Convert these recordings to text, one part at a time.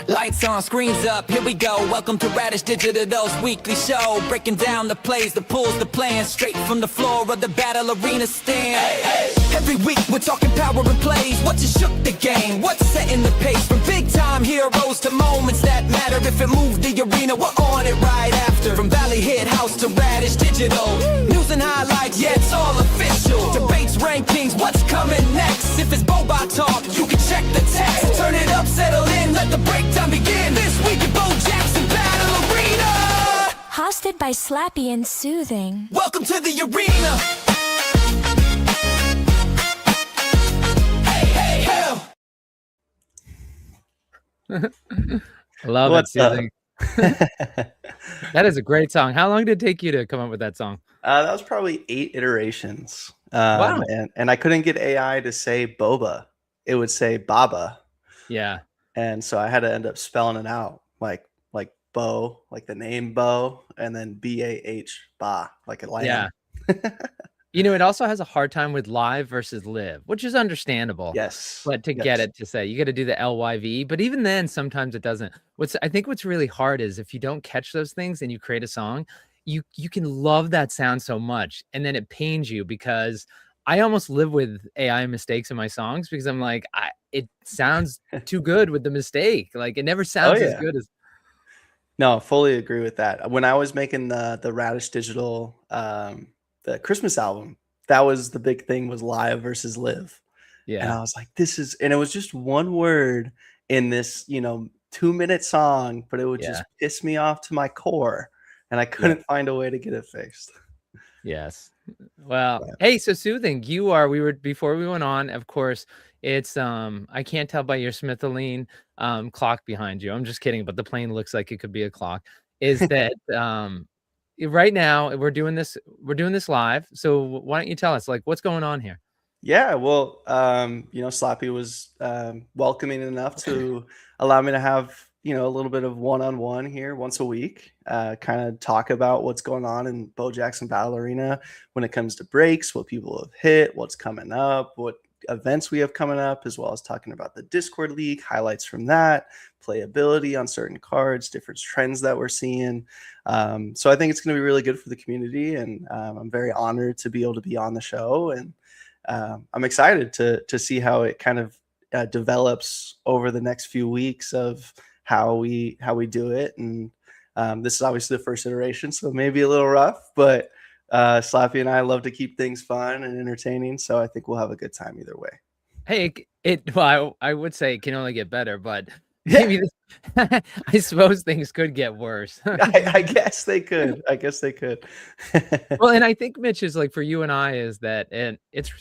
Lights on, screens up, here we go. Welcome to Radish Digital's weekly show. Breaking down the plays, the pulls, the plans. Straight from the floor of the battle arena stand. Hey, hey. Every week we're talking power and plays. What just shook the game? What's setting the pace? From big time heroes to moments that matter. If it moved the arena, we're on it right after. From Valley Hit House to Radish Digital. News and highlights, yeah, it's all official. Debates, rankings, what's coming next? If it's Boba talk, you can check the text. Turn it up, settle in, let the breakdown begin. This week at Bo Jackson Battle Arena. Hosted by Slappy and Soothing. Welcome to the arena. Hey, hey, hell. I love What's it, Soothing. That is a great song. How long did it take you to come up with that song? That was probably 8 iterations. Wow. And I couldn't get AI to say boba. It would say baba. Yeah. And so I had to end up spelling it out like Bo, like the name Bo, and then B-A-H, ba, like a lamb. Yeah. You know, it also has a hard time with live versus live, which is understandable. Yes. But to get it to say, you got to do the LYV. But even then, sometimes it doesn't. I think what's really hard is if you don't catch those things and you create a song, you can love that sound so much. And then it pains you because I almost live with AI mistakes in my songs because I'm like, it sounds too good with the mistake. Like it never sounds as good as. No, fully agree with that. When I was making the Radish Digital the Christmas album, that was the big thing, was live versus live. Yeah. And I was like, and it was just one word in this, 2-minute song, but it would just piss me off to my core. And I couldn't find a way to get it fixed. Yes. Well, hey, so Soothing, before we went on, of course, it's I can't tell by your Smitholine clock behind you. I'm just kidding, but the plane looks like it could be a clock. Is that right now we're doing this live. So why don't you tell us, like, what's going on here? Yeah, well, Slappy was welcoming enough to allow me to have, a little bit of one-on-one here once a week, kind of talk about what's going on in Bo Jackson Battle Arena when it comes to breaks, what people have hit, what's coming up, what events we have coming up, as well as talking about the Discord League, highlights from that, playability on certain cards, different trends that we're seeing. So I think it's going to be really good for the community, and I'm very honored to be able to be on the show, and I'm excited to see how it kind of develops over the next few weeks of how we do it. And this is obviously the first iteration, so maybe a little rough, but Slappy and I love to keep things fun and entertaining, so I think we'll have a good time either way. Hey, I would say it can only get better, but maybe I suppose things could get worse. I guess they could. Well, and I think, Mitch, is like for you and I is that, and it's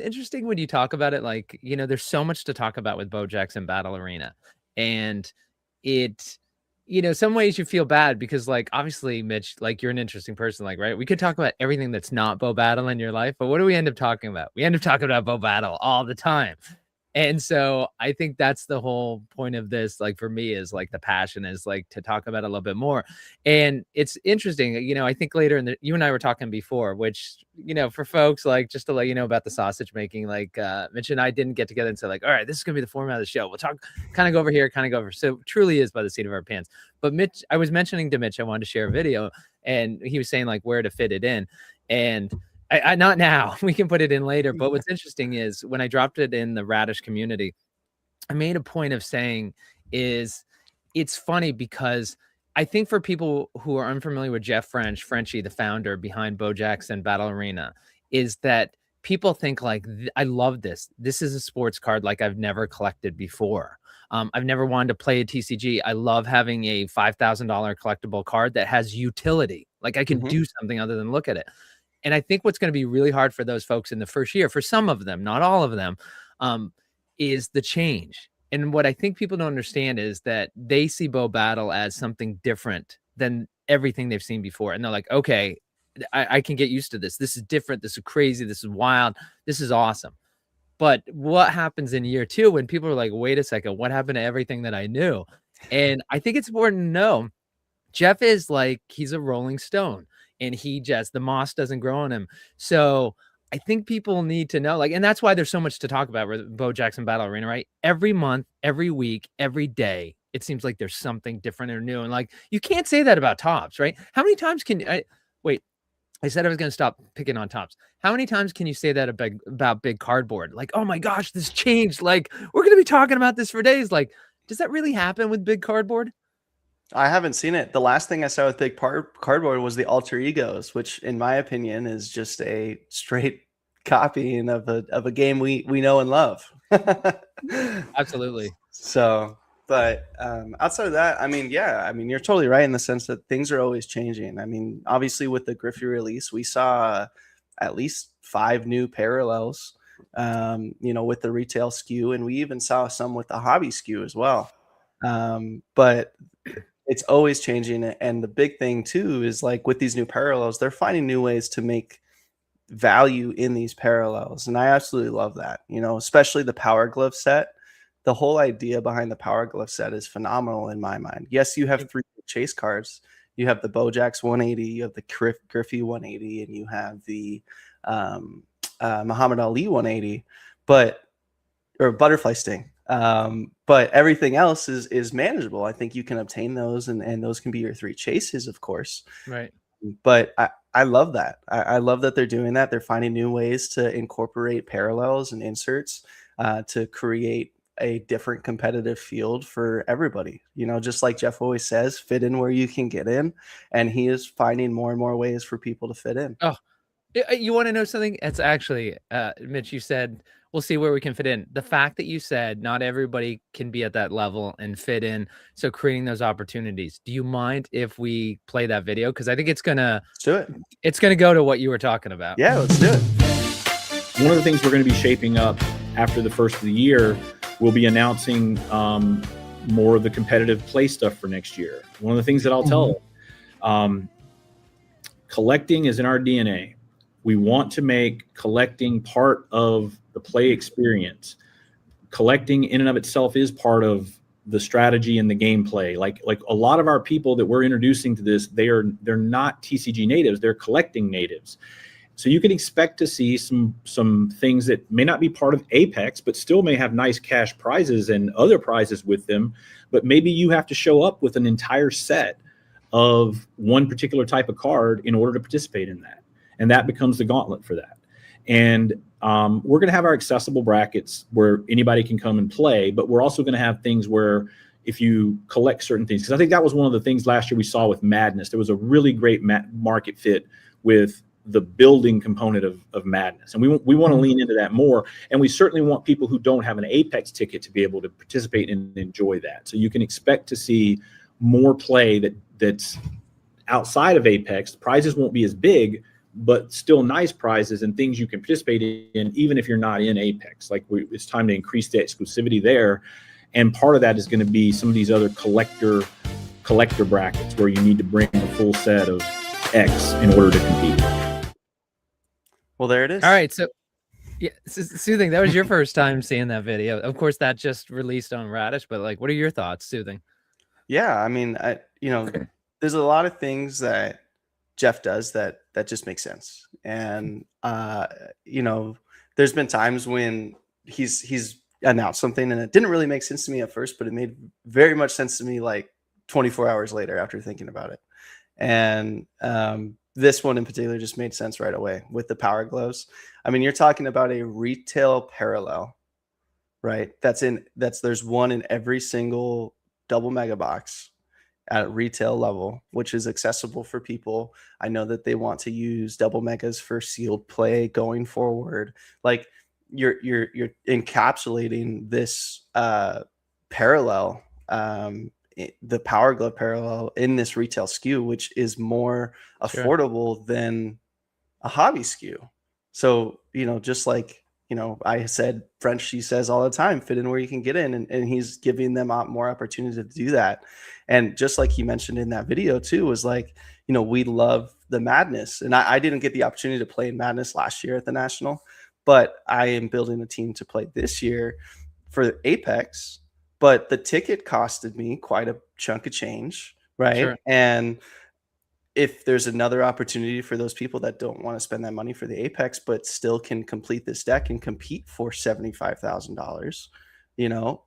interesting when you talk about it, like, there's so much to talk about with Bo Jackson Battle Arena, and some ways you feel bad because, like, obviously, Mitch, like, you're an interesting person, like, right? We could talk about everything that's not Bo Battle in your life, but what do we end up talking about? We end up talking about Bo Battle all the time. And so I think that's the whole point of this, like, for me, is like the passion is like to talk about it a little bit more. And it's interesting, I think later you and I were talking before, which, for folks, like, just to let you know about the sausage making, like, Mitch and I didn't get together and say, like, all right, this is going to be the format of the show. We'll talk, kind of go over here, kind of go over. So it truly is by the seat of our pants. But Mitch, I was mentioning to Mitch, I wanted to share a video, and he was saying, like, where to fit it in. And I not now, we can put it in later. But what's interesting is when I dropped it in the Radish community, I made a point of saying is it's funny because I think for people who are unfamiliar with Jeff Frenchie, the founder behind Bo Jackson Battle Arena, is that people think like, I love this. This is a sports card like I've never collected before. I've never wanted to play a TCG. I love having a $5,000 collectible card that has utility. Like I can do something other than look at it. And I think what's going to be really hard for those folks in the first year, for some of them, not all of them, is the change. And what I think people don't understand is that they see Bo Battle as something different than everything they've seen before. And they're like, okay, I can get used to this. This is different. This is crazy. This is wild. This is awesome. But what happens in year 2 when people are like, wait a second, what happened to everything that I knew? And I think it's important to know Jeff is like, he's a rolling stone. And the moss doesn't grow on him. So I think people need to know, like, and that's why there's so much to talk about with Bo Jackson Battle Arena, right? Every month, every week, every day, it seems like there's something different or new. And like, you can't say that about Tops, right? How many times can I wait? I said I was going to stop picking on Tops. How many times can you say that about Big Cardboard? Like, oh my gosh, this changed. Like, we're going to be talking about this for days. Like, does that really happen with Big Cardboard? I haven't seen it. The last thing I saw with Big Cardboard was the Alter Egos, which, in my opinion, is just a straight copying of a game we know and love. Absolutely. So, but outside of that, I mean, yeah, I mean, you're totally right in the sense that things are always changing. I mean, obviously, with the Griffey release, we saw at least 5 new parallels, with the retail SKU, and we even saw some with the hobby SKU as well. But it's always changing. And the big thing too is, like, with these new parallels, they're finding new ways to make value in these parallels. And I absolutely love that, especially the Power Glove set. The whole idea behind the Power Glove set is phenomenal in my mind. Yes, you have 3 chase cards. You have the Bojax 180, you have the Griffey 180, and you have the Muhammad Ali 180, or Butterfly Sting. But everything else is manageable. I think you can obtain those, and those can be your 3 chases, of course. Right. But I love that. I love that they're doing that. They're finding new ways to incorporate parallels and inserts to create a different competitive field for everybody. Just like Jeff always says, fit in where you can get in. And he is finding more and more ways for people to fit in. Oh, you want to know something? It's actually, Mitch, you said, we'll see where we can fit in. The fact that you said not everybody can be at that level and fit in, so creating those opportunities. Do you mind if we play that video? Because I think it's gonna go to what you were talking about. Yeah, let's do it. One of the things we're going to be shaping up after the first of the year, we'll be announcing more of the competitive play stuff for next year. One of the things that I'll tell, collecting is in our DNA. We want to make collecting part of the play experience. Collecting in and of itself is part of the strategy and the gameplay. Like a lot of our people that we're introducing to this, they're not TCG natives, they're collecting natives. So you can expect to see some things that may not be part of Apex, but still may have nice cash prizes and other prizes with them. But maybe you have to show up with an entire set of one particular type of card in order to participate in that. And that becomes the gauntlet for that. And we're going to have our accessible brackets where anybody can come and play, but we're also going to have things where if you collect certain things, because I think that was one of the things last year we saw with Madness. There was a really great market fit with the building component of Madness. And we want to lean into that more. And we certainly want people who don't have an Apex ticket to be able to participate and enjoy that. So you can expect to see more play that's outside of Apex. Prizes won't be as big, but still nice prizes and things you can participate in, even if you're not in Apex. Like it's time to increase the exclusivity there. And part of that is going to be some of these other collector brackets where you need to bring a full set of X in order to compete. Well, there it is. All right. So, yeah, Soothing, that was your first time seeing that video. Of course, that just released on Radish, but like, what are your thoughts, Soothing? Yeah, I mean, there's a lot of things that Jeff does that just make sense. And, there's been times when he's announced something and it didn't really make sense to me at first, but it made very much sense to me like 24 hours later after thinking about it. And this one in particular just made sense right away with the Power Gloves. I mean, you're talking about a retail parallel, right? There's one in every single double mega box at retail level, which is accessible for people. I know that they want to use double megas for sealed play going forward. Like you're encapsulating this parallel, the Power Glove parallel in this retail SKU, which is more affordable than a hobby SKU. So, just like, I said, French, she says all the time, fit in where you can get in, and he's giving them more opportunity to do that. And just like he mentioned in that video too, was like, we love the Madness. And I didn't get the opportunity to play in Madness last year at the National, but I am building a team to play this year for Apex. But the ticket costed me quite a chunk of change, right? Sure. And if there's another opportunity for those people that don't want to spend that money for the Apex, but still can complete this deck and compete for $75,000,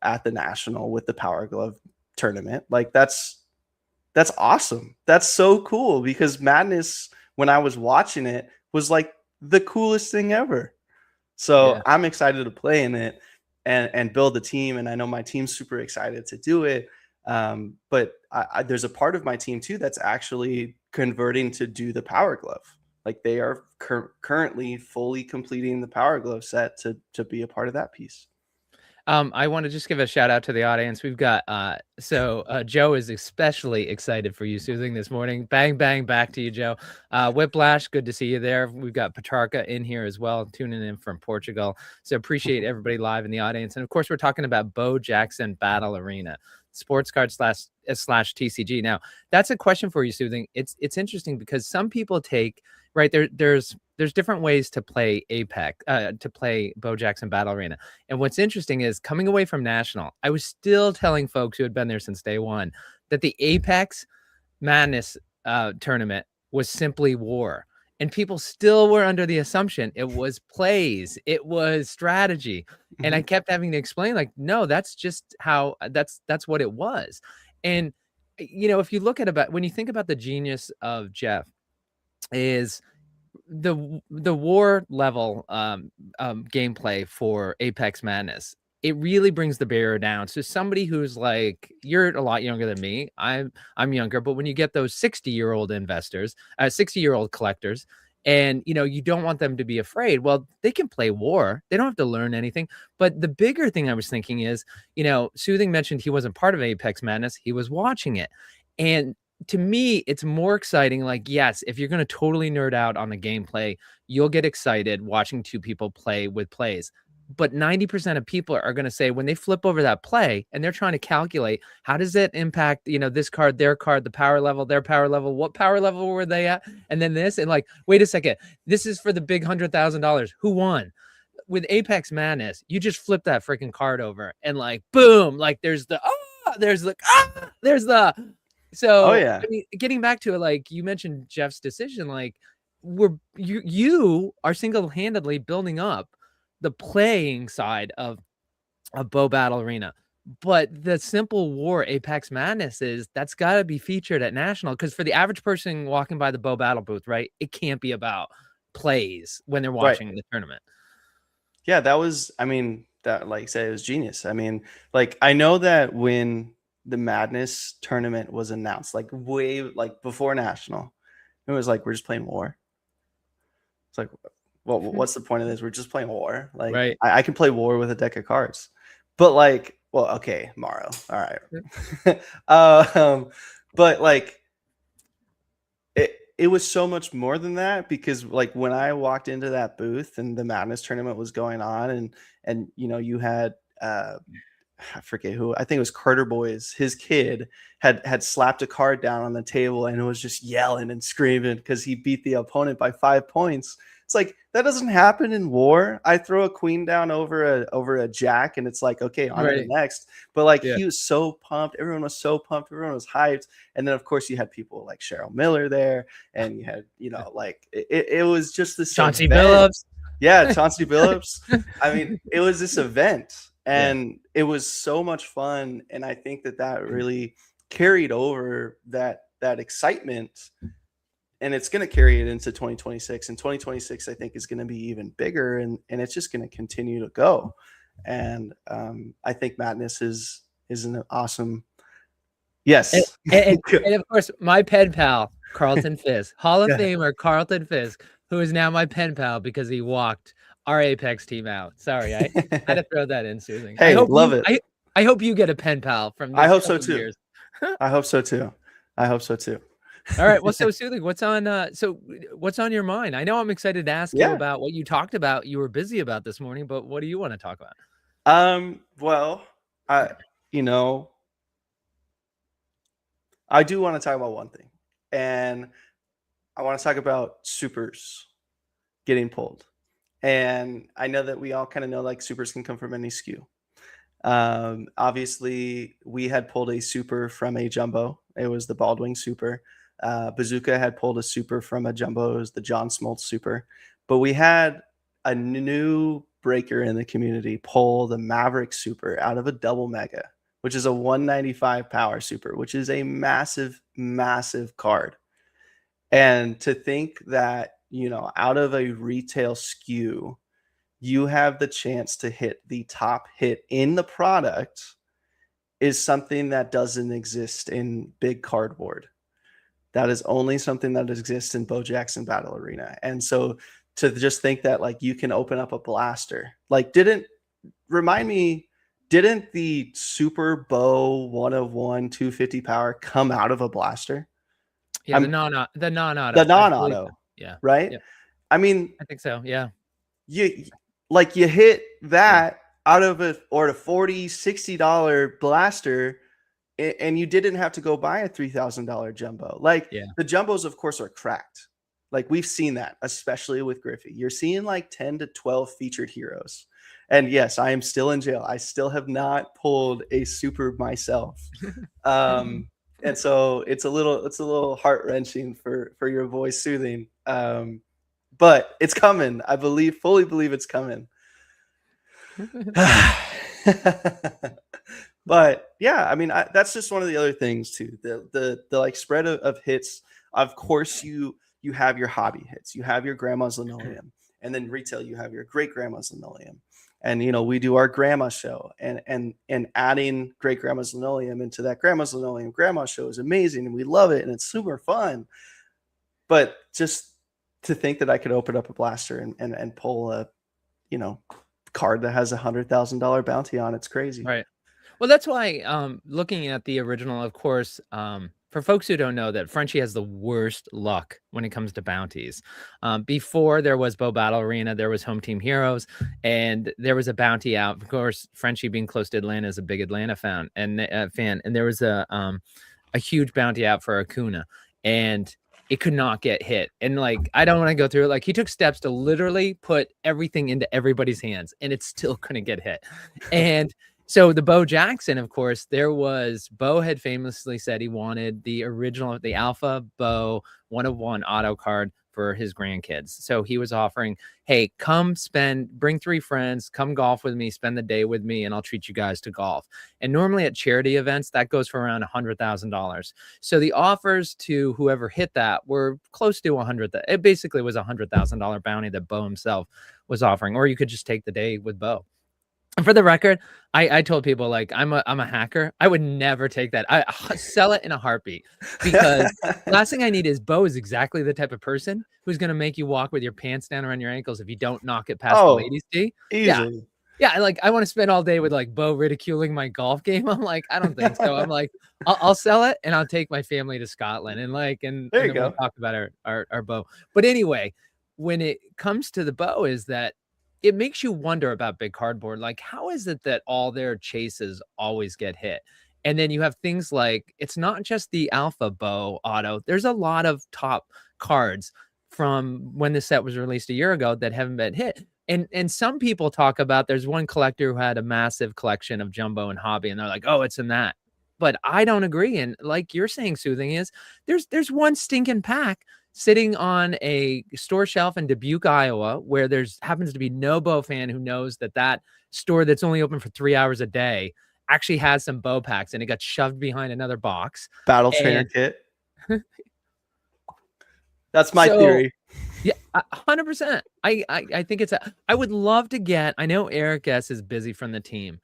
at the national with the Power Glove tournament, like that's awesome. That's so cool, because Madness, when I was watching it, was like the coolest thing ever. So Yeah. I'm excited to play in it and build the team. And I know my team's super excited to do it. But there's a part of my team too that's actually converting to do the Power Glove. Like they are currently fully completing the Power Glove set to be a part of that piece. I want to just give a shout out to the audience. We've got Joe is especially excited for you, Soothing, this morning. Bang, bang, back to you, Joe. Whiplash, good to see you there. We've got Petrarca in here as well, tuning in from Portugal. So appreciate everybody live in the audience. And of course, we're talking about Bo Jackson Battle Arena, sports card slash TCG. Now, that's a question for you, Soothing. It's interesting because some people take, right, there's different ways to play Apex, to play Bo Jackson Battle Arena. And what's interesting is, coming away from National, I was still telling folks who had been there since day one that the Apex Madness tournament was simply war. And people still were under the assumption it was plays, it was strategy. And I kept having to explain, like, no, that's just how that's what it was. And if you look at when you think about the genius of Jeff, is the war level gameplay for Apex Madness. It really brings the barrier down. So somebody who's like, you're a lot younger than me, I'm younger, but when you get those 60-year-old investors, 60-year-old collectors, and you don't want them to be afraid, well, they can play war. They don't have to learn anything. But the bigger thing I was thinking is, Soothing mentioned he wasn't part of Apex Madness, he was watching it. And to me, it's more exciting. Like, yes, if you're going to totally nerd out on the gameplay, you'll get excited watching two people play with plays. But 90% of people are going to say, when they flip over that play and they're trying to calculate, how does it impact, this card, their card, the power level, their power level, what power level were they at? And then this, and like, wait a second, this is for the big $100,000. Who won? With Apex Madness, you just flip that freaking card over and like, boom, like there's the. So, oh yeah, I mean, getting back to it, like you mentioned Jeff's decision, like you are single-handedly building up the playing side of Bo Battle Arena. But the simple war Apex Madness that's got to be featured at National, because for the average person walking by the Bo Battle booth, right, it can't be about plays when they're watching the tournament. Yeah, that was, that, like I said, it was genius. Like, I know that when the Madness tournament was announced, like way like before National, it was like, we're just playing war. It's like, well, what's the point of this? We're just playing war. Like, right. I can play war with a deck of cards, but like, well, okay, Morrow, all right. But like, it was so much more than that, because like when I walked into that booth and the Madness tournament was going on, and you had I forget who, I think it was Carter Boys, his kid had slapped a card down on the table and was just yelling and screaming because he beat the opponent by 5 points. It's like, that doesn't happen in war. I throw a queen down over a jack and it's like, okay, on to the next. But like, he was so pumped. Everyone was so pumped. Everyone was hyped. And then of course you had people like Cheryl Miller there, and you had, like it was just this Chauncey event. Billups. Yeah, Chauncey Billups. It was this event, and it was so much fun. And I think that really carried over that excitement. And it's going to carry it into 2026. And 2026, I think, is going to be even bigger. And it's just going to continue to go. And I think Madness is an awesome. Yes. And of course, my pen pal, Carlton Fisk, Hall of Famer Carlton Fisk, who is now my pen pal because he walked our Apex team out. Sorry, I had to throw that in, Soothing. Hey, love it. I hope you get a pen pal from this. I hope so too. Years. I hope so too. All right. Well, so Soothing, what's on your mind? I know I'm excited to ask you about what you talked about. You were busy about this morning, but what do you want to talk about? Well, I do want to talk about one thing, and I want to talk about supers getting pulled. And I know that we all kind of know, like, supers can come from any SKU. Obviously we had pulled a super from a jumbo. It was the Baldwin super. Bazooka had pulled a super from a jumbo. It was the John Smoltz super. But we had a new breaker in the community pull the Maverick super out of a double mega, which is a 195 power super, which is a massive, massive card. And to think that, out of a retail SKU, you have the chance to hit the top hit in the product is something that doesn't exist in big cardboard. That is only something that exists in Bo Jackson Battle Arena. And so to just think that like you can open up a blaster, like didn't the Super Bow 1 of 1 250 power come out of a blaster? Yeah, the non-auto. The I believe non-auto, so. Yeah. right? Yeah. I mean, I think so. Yeah. you hit that out of a $40-$60 blaster, and you didn't have to go buy a $3,000 jumbo. Like the jumbos, of course, are cracked. Like we've seen that, especially with Griffey. You're seeing like 10 to 12 featured heroes. And yes, I am still in jail. I still have not pulled a super myself. And so it's a little heart-wrenching for your voice soothing. But it's coming. I fully believe it's coming. But yeah, I mean, that's just one of the other things too. The like spread of hits. Of course, you have your hobby hits. You have your grandma's linoleum, and then retail. You have your great grandma's linoleum, and we do our grandma show, and adding great grandma's linoleum into that grandma's linoleum grandma show is amazing, and we love it, and it's super fun. But just to think that I could open up a blaster and pull a card that has $100,000 bounty on it's crazy. Right. Well, that's why looking at the original, of course, for folks who don't know that Frenchie has the worst luck when it comes to bounties. Before there was Bo Battle Arena, there was Home Team Heroes, and there was a bounty out. Of course, Frenchie being close to Atlanta is a big Atlanta fan, and there was a huge bounty out for Acuna, and it could not get hit. And like, I don't want to go through it. Like he took steps to literally put everything into everybody's hands and it still couldn't get hit. And so the Bo Jackson, of course, Bo had famously said he wanted the original, the Alpha Bo 1 of 1 auto card for his grandkids. So he was offering, hey, bring 3 friends, come golf with me, spend the day with me, and I'll treat you guys to golf. And normally at charity events, that goes for around $100,000. So the offers to whoever hit that were close to $100,000. It basically was $100,000 bounty that Bo himself was offering, or you could just take the day with Bo. And for the record, I told people like I'm a hacker. I would never take that. I sell it in a heartbeat because last thing I need is Bo is exactly the type of person who's going to make you walk with your pants down around your ankles if you don't knock it past the ladies' tee. Easily. Yeah. Like I want to spend all day with like Bo ridiculing my golf game. I'm like, I don't think so. I'm like, I'll sell it and I'll take my family to Scotland and there you go. We'll talk about our Bo. But anyway, when it comes to the Bo, is that it makes you wonder about big cardboard. Like, how is it that all their chases always get hit? And then you have things like, it's not just the Alpha Bo auto. There's a lot of top cards from when the set was released a year ago that haven't been hit. And some people talk about, there's one collector who had a massive collection of jumbo and hobby, and they're like, oh, it's in that. But I don't agree. And like you're saying, Soothing, is there's one stinking pack sitting on a store shelf in Dubuque, Iowa, where there's happens to be no Bo fan who knows that store that's only open for 3 hours a day actually has some Bo packs, and it got shoved behind another box. Battle trainer kit. That's my theory. Yeah, 100%. I think I would love to get, I know Eric S is busy from the team,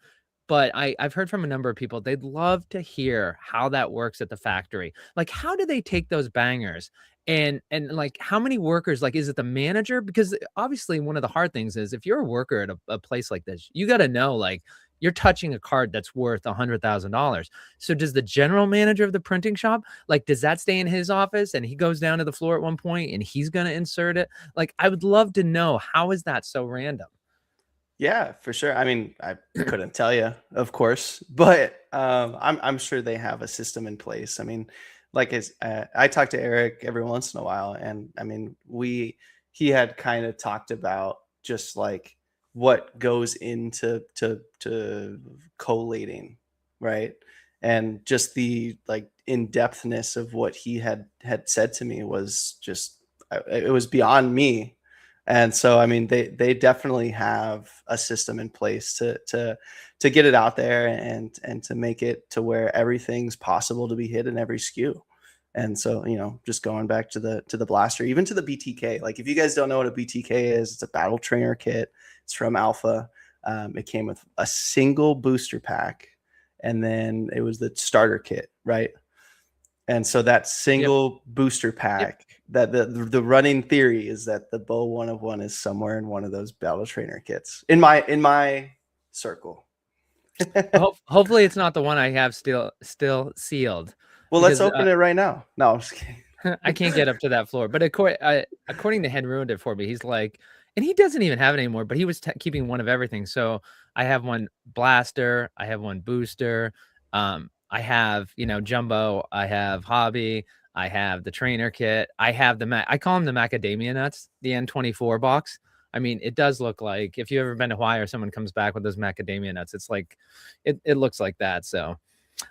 but I've heard from a number of people, they'd love to hear how that works at the factory. Like, how do they take those bangers and like, how many workers, like, is it the manager? Because obviously one of the hard things is if you're a worker at a place like this, you got to know, like, you're touching a card that's worth $100,000. So does the general manager of the printing shop, like, does that stay in his office and he goes down to the floor at one point and he's going to insert it? Like, I would love to know, how is that so random? Yeah, for sure. I mean, I couldn't tell you, of course, but I'm sure they have a system in place. I mean, like I talk to Eric every once in a while, and I mean, he had kind of talked about just like what goes into collating, right? and just the like in-depthness of what he had said to me was just, it was beyond me. And so, I mean, they definitely have a system in place to get it out there and to make it to where everything's possible to be hit in every SKU. And so, just going back to the blaster, even to the BTK, like if you guys don't know what a BTK is, it's a battle trainer kit. It's from Alpha. It came with a single booster pack, and then it was the starter kit, right? And so that single booster pack, that the running theory is that the Bow 1 of 1 is somewhere in one of those battle trainer kits in my circle. Hopefully it's not the one I have still sealed. Well, let's open it right now. No, I'm just kidding. I can't get up to that floor. But according to Hen ruined it for me. He's like, and he doesn't even have it anymore, but he was keeping one of everything. So I have one blaster, I have one booster, I have, jumbo, I have hobby, I have the trainer kit, I have I call them the macadamia nuts, the N24 box. I mean, it does look like, if you've ever been to Hawaii or someone comes back with those macadamia nuts, it's like, it looks like that. So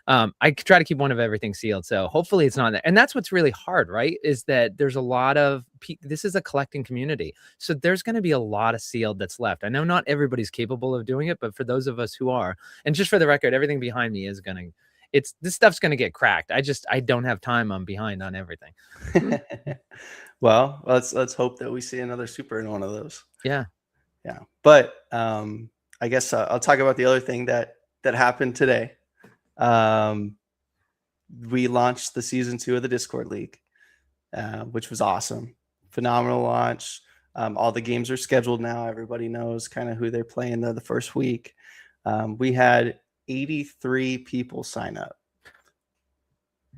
I try to keep one of everything sealed. So hopefully it's not there. And that's what's really hard, right? Is that there's a lot of, this is a collecting community. So there's going to be a lot of sealed that's left. I know not everybody's capable of doing it, but for those of us who are, and just for the record, everything behind me is going to, this stuff's going to get cracked. I don't have time. I'm behind on everything. Well, let's hope that we see another super in one of those. Yeah. Yeah. But I guess I'll talk about the other thing that happened today. We launched the season 2 of the Discord League, which was awesome. Phenomenal launch. All the games are scheduled now. Everybody knows kind of who they're playing the first week. We had 83 people sign up,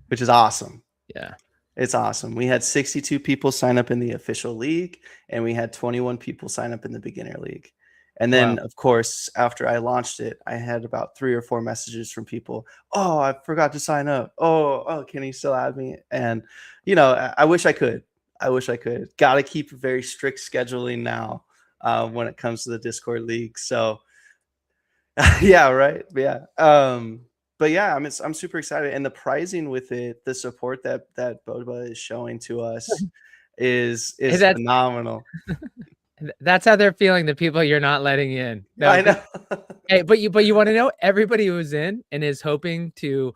which is awesome. Yeah. It's awesome. We had 62 people sign up in the official league, and we had 21 people sign up in the beginner league. And then, Of course, after I launched it, I had about 3 or 4 messages from people. Oh, I forgot to sign up. Oh, can you still add me? And, I wish I could. Got to keep a very strict scheduling now when it comes to the Discord League. So, yeah, right. Yeah. But yeah, I'm super excited. And the pricing with it, the support that Boba is showing to us is phenomenal. That's how they're feeling, the people you're not letting in. No, I know. Hey, but you want to know, everybody who's in and is hoping to,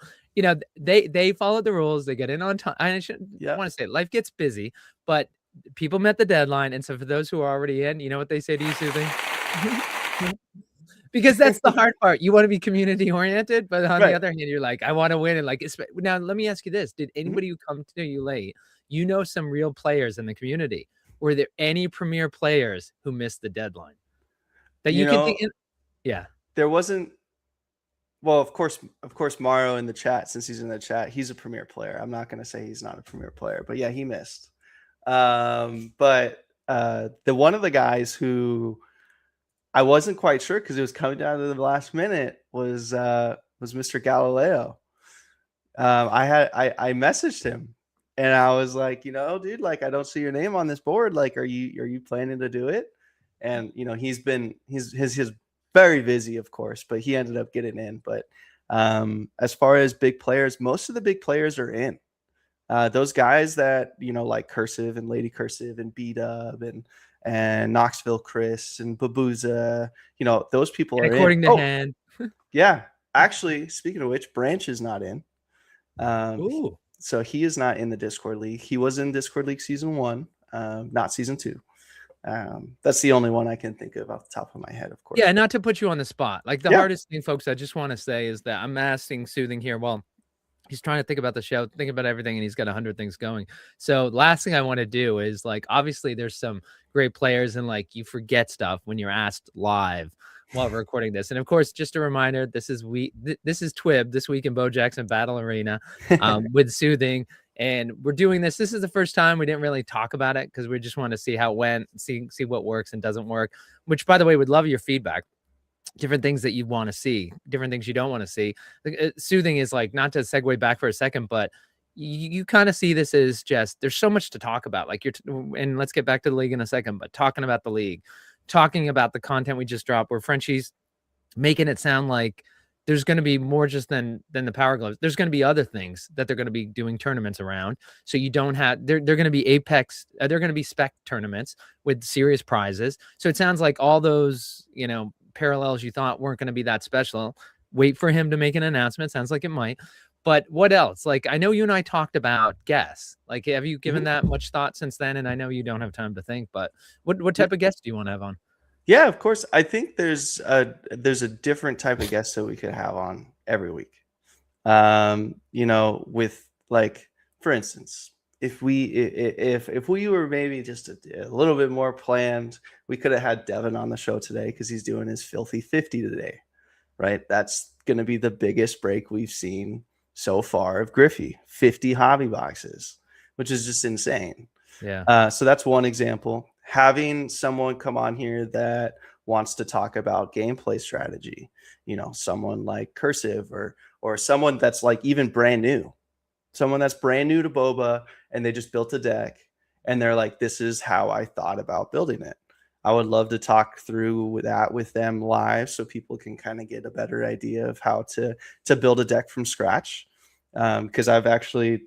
they followed the rules, they get in on time. I want to say life gets busy, but people met the deadline. And so for those who are already in, you know what they say to you, Soothing? Because that's the hard part. You want to be community oriented, but on the other hand, you're like, I want to win. And now let me ask you this. Did anybody who come to you late, some real players in the community? Were there any premier players who missed the deadline that you can think? Yeah, there wasn't. Well, of course, Mario in the chat, since he's in the chat, he's a premier player. I'm not going to say he's not a premier player, but yeah, he missed. But the one of the guys who I wasn't quite sure, because it was coming down to the last minute, was Mr. Galileo. I messaged him. And I was like, dude, like, I don't see your name on this board. Like, are you planning to do it? And, he's very busy, of course, but he ended up getting in. But as far as big players, most of the big players are in. Those guys that, like Cursive and Lady Cursive and B-Dub and Knoxville Chris and Babuza, those people are according in. to Hen. Yeah. Actually, speaking of which, Branch is not in. Ooh. So he is not in the Discord League. He was in Discord League season 1, not season 2. That's the only one I can think of off the top of my head, of course. Yeah, not to put you on the spot. Like, the hardest thing, folks, I just want to say is that I'm asking Soothing here. Well, he's trying to think about the show, think about everything, and he's got 100 things going. So last thing I want to do is, like, obviously there's some great players, and like, you forget stuff when you're asked live while we're recording this. And of course, just a reminder, this is TWIB, This Week in Bo Jackson Battle Arena, with Soothing. And we're doing this. This is the first time we didn't really talk about it, because we just want to see how it went, see what works and doesn't work, which, by the way, would love your feedback. Different things that you want to see, different things you don't want to see. Soothing is like, not to segue back for a second, but you kind of see this as just, there's so much to talk about. Like, and let's get back to the league in a second, but talking about the league, talking about the content we just dropped, where Frenchie's making it sound like there's going to be more just than the Power Gloves. There's going to be other things that they're going to be doing tournaments around. So you don't have, they're going to be Apex, they're going to be spec tournaments with serious prizes. So it sounds like all those, you know, parallels you thought weren't going to be that special. Wait for him to make an announcement. Sounds like it might. But what else? Like, I know you and I talked about guests. Like, have you given that much thought since then? And I know you don't have time to think, but what type of guests do you want to have on? Yeah, of course. I think there's a different type of guest that we could have on every week. You know, with like, for instance, if we were maybe just a little bit more planned, we could have had Devin on the show today because he's doing his filthy 50 today, right? That's going to be the biggest break we've seen so far of Griffey, 50 hobby boxes, which is just insane. Yeah. So that's one example. Having someone come on here that wants to talk about gameplay strategy, you know, someone like Cursive or someone that's like even brand new, someone that's brand new to Boba and they just built a deck and they're like, this is how I thought about building it. I would love to talk through that with them live so people can kind of get a better idea of how to build a deck from scratch. Because I've actually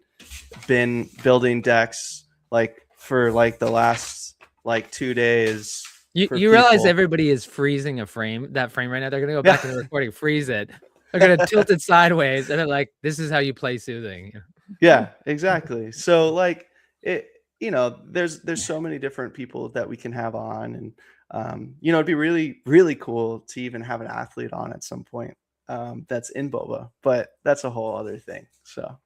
been building decks like for like the last like 2 days. You realize everybody is freezing that frame right now. They're gonna go back to the recording, freeze it. They're gonna tilt it sideways, and they're like, "This is how you play Soothing." Yeah, exactly. So like it, you know, there's so many different people that we can have on, and you know, it'd be really really cool to even have an athlete on at some point that's in Boba, but that's a whole other thing. So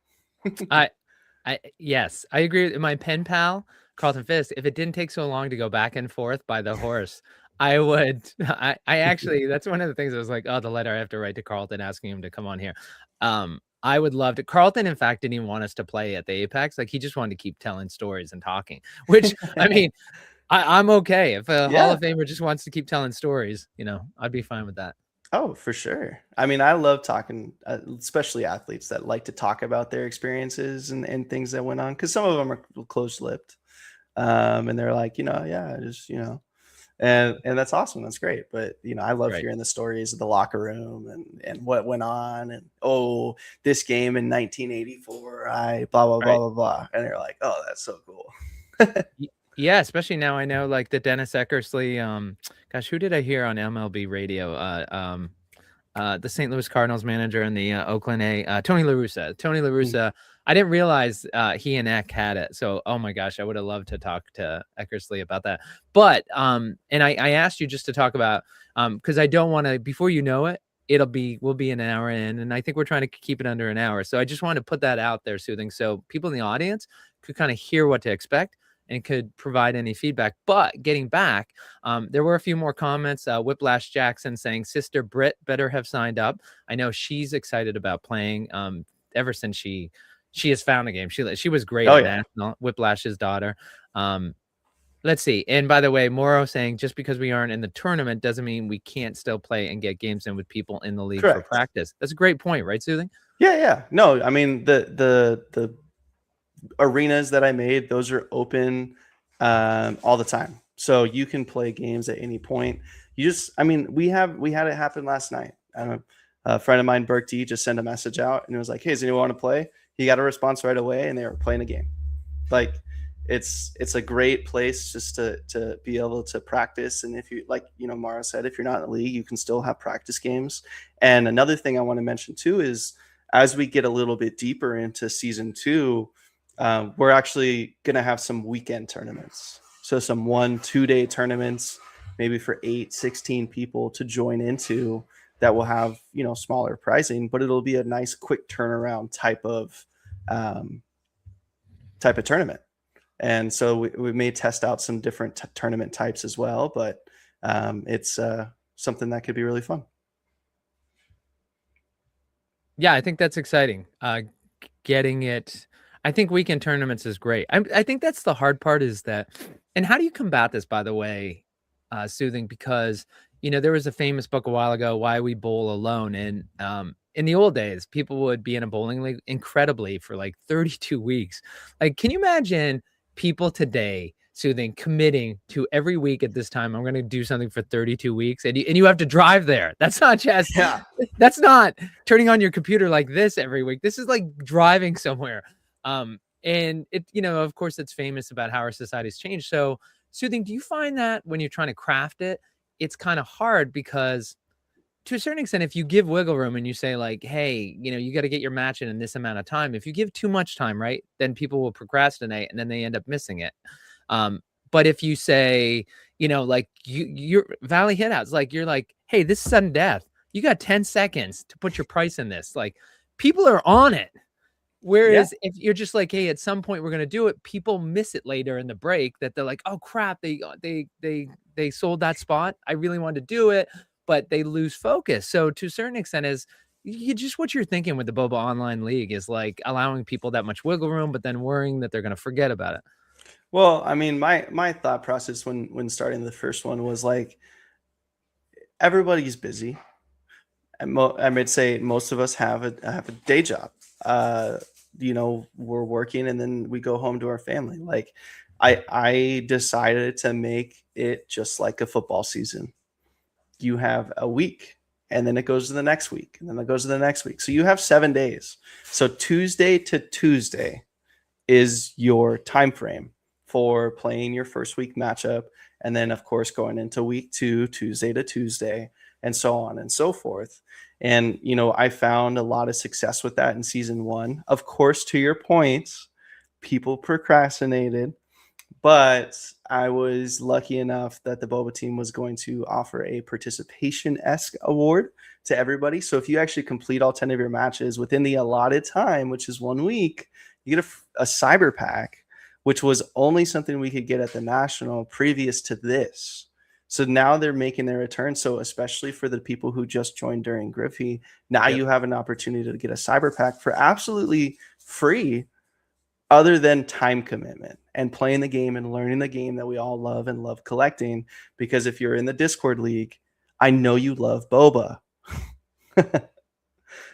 Yes, I agree with my pen pal Carlton Fisk. If it didn't take so long to go back and forth by the horse, I would. I actually, that's one of the things I was like, oh, the letter I have to write to Carlton asking him to come on here. I would love to. Carlton, in fact, didn't even want us to play at the Apex. Like, he just wanted to keep telling stories and talking, which I mean, I'm okay. If a Hall of Famer just wants to keep telling stories, you know, I'd be fine with that. Oh, for sure. I mean, I love talking, especially athletes that like to talk about their experiences and things that went on, because some of them are close-lipped. And they're like, you know, yeah, just, you know, and that's awesome. That's great. But, you know, I love hearing the stories of the locker room and what went on. And, oh, this game in 1984, I blah, blah, blah, blah, blah. And they're like, oh, that's so cool. Yeah, especially now I know like the Dennis Eckersley, gosh, who did I hear on MLB radio? The St. Louis Cardinals manager and the Oakland Tony La Russa. Tony La Russa, I didn't realize he and Eck had it. So, oh my gosh, I would have loved to talk to Eckersley about that. But, and I asked you just to talk about, because I don't want to, before you know it, we'll be an hour in, and I think we're trying to keep it under an hour. So I just wanted to put that out there, Soothing, so people in the audience could kind of hear what to expect and could provide any feedback. But getting back, there were a few more comments. Whiplash Jackson saying, Sister Britt better have signed up. I know she's excited about playing ever since she has found the game. She was great at National, Whiplash's daughter. Let's see. And by the way, Moro saying, just because we aren't in the tournament doesn't mean we can't still play and get games in with people in the league for practice. That's a great point, right, Soothing? Yeah. No, I mean, the arenas that I made, those are open all the time, so you can play games at any point. I mean, we had it happen last night. A friend of mine, Burke D, just sent a message out and it was like, hey, does anyone want to play? He got a response right away and they were playing a game. Like, it's a great place just to be able to practice. And if you, like, you know, Mara said, if you're not in the league, you can still have practice games. And another thing I want to mention too is, as we get a little bit deeper into season 2, we're actually going to have some weekend tournaments. So some 1-2 day tournaments, maybe for 8-16 people to join into, that will have, you know, smaller pricing, but it'll be a nice quick turnaround type of tournament. And so we may test out some different tournament types as well, but it's something that could be really fun. Yeah, I think that's exciting. Getting it. I think weekend tournaments is great. I think that's the hard part, is that, and how do you combat this, by the way, Soothing? Because, you know, there was a famous book a while ago, Why We Bowl Alone. And in the old days, people would be in a bowling league incredibly for like 32 weeks. Like, can you imagine people today Soothing, committing to every week at this time, I'm going to do something for 32 weeks, and you have to drive there. That's not just, that's not turning on your computer like this every week. This is like driving somewhere. And it, of course, it's famous about how our society's changed. So, Soothing, do you find that when you're trying to craft it, it's kind of hard because to a certain extent, if you give wiggle room and you say like, hey, you got to get your match in this amount of time, if you give too much time, right, then people will procrastinate and then they end up missing it. But if you say, like you're Valley Hitouts, like you're like, hey, this is sudden death. You got 10 seconds to put your price in this. Like people are on it. Whereas if you're just like, hey, at some point we're going to do it, people miss it later in the break that they're like, oh crap, they sold that spot. I really wanted to do it, but they lose focus. So to a certain extent is what you're thinking with the Boba Online League is like allowing people that much wiggle room, but then worrying that they're going to forget about it. Well, I mean, my thought process when starting the first one was like, everybody's busy. And I would say most of us have a day job. We're working and then we go home to our family. Like I decided to make it just like a football season. You have a week and then it goes to the next week and then it goes to the next week. So you have 7 days. So Tuesday to Tuesday is your time frame for playing your first week matchup. And then of course, going into week 2, Tuesday to Tuesday, and so on and so forth. And, I found a lot of success with that in season 1. Of course, to your points, people procrastinated, but I was lucky enough that the Boba team was going to offer a participation-esque award to everybody. So if you actually complete all 10 of your matches within the allotted time, which is 1 week, you get a cyber pack, which was only something we could get at the National previous to this. So now they're making their return. So especially for the people who just joined during Griffey, now you have an opportunity to get a cyber pack for absolutely free, other than time commitment and playing the game and learning the game that we all love and love collecting. Because if you're in the Discord league, I know you love Boba.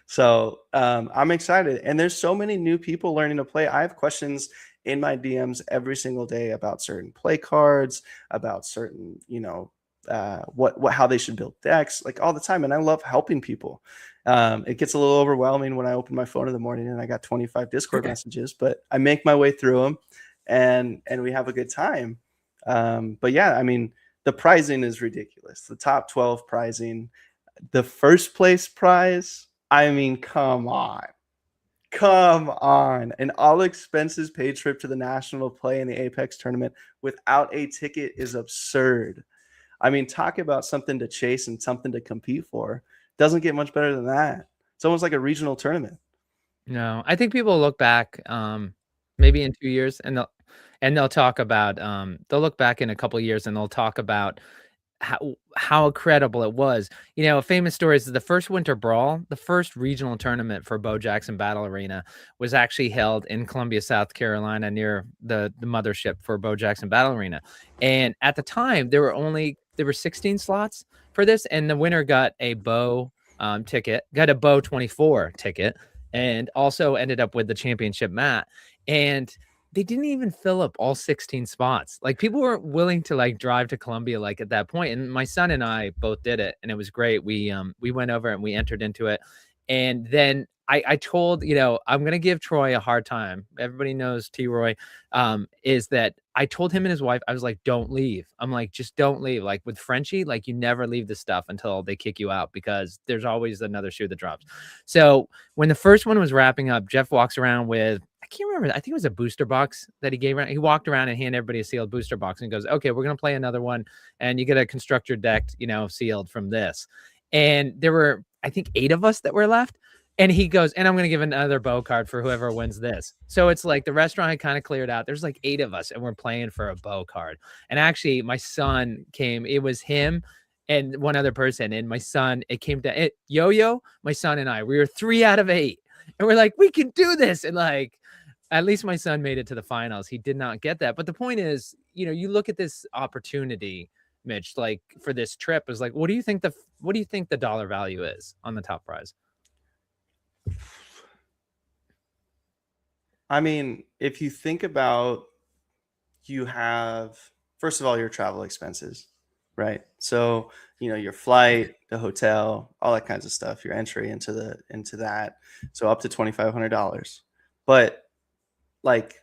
So I'm excited. And there's so many new people learning to play. I have questions in my DMs every single day about certain play cards, about certain, how they should build decks, like all the time. And I love helping people. It gets a little overwhelming when I open my phone in the morning and I got 25 Discord messages, but I make my way through them and we have a good time. But yeah, I mean, the prizing is ridiculous. The top 12 prizing, the first place prize. I mean, come on. An all expenses paid trip to the National play in the Apex tournament without a ticket is absurd. I mean, talk about something to chase and something to compete for. Doesn't get much better than that. It's almost like a regional tournament. No, I think people look back maybe in 2 years and they'll talk about they'll look back in a couple of years and they'll talk about how incredible it was. A famous story is the first Winter Brawl, the first regional tournament for Bo Jackson Battle Arena, was actually held in Columbia, South Carolina, near the mothership for Bo Jackson Battle Arena. And at the time, there were 16 slots for this, and the winner got a Bo ticket, got a Bo 24 ticket, and also ended up with the championship mat. And they didn't even fill up all 16 spots. Like people weren't willing to like drive to Columbia like at that point. And my son and I both did it, and it was great. We went over and we entered into it. And then I told, I'm going to give Troy a hard time. Everybody knows T-Roy, is that I told him and his wife, I was like, don't leave. I'm like, just don't leave. Like with Frenchie, like you never leave the stuff until they kick you out, because there's always another shoe that drops. So when the first one was wrapping up, Jeff walks around with, I can't remember, I think it was a booster box that he gave around. He walked around and handed everybody a sealed booster box and goes, okay, we're going to play another one. And you get to construct your deck, sealed from this. And there were, I think, 8 of us that were left. And he goes, and I'm going to give another Bo card for whoever wins this. So it's like the restaurant had kind of cleared out. There's like 8 of us and we're playing for a Bo card. And actually my son came, it was him and one other person. And my son, it came to it, Yo-Yo, my son and I, we were 3 out of 8. And we're like, we can do this. And like, at least my son made it to the finals. He did not get that. But the point is, you look at this opportunity, Mitch, like for this trip is like, what do you think the dollar value is on the top prize? I mean, if you think about you have, first of all, your travel expenses, right? So, your flight, the hotel, all that kinds of stuff, your entry into that. So up to $2,500. But like,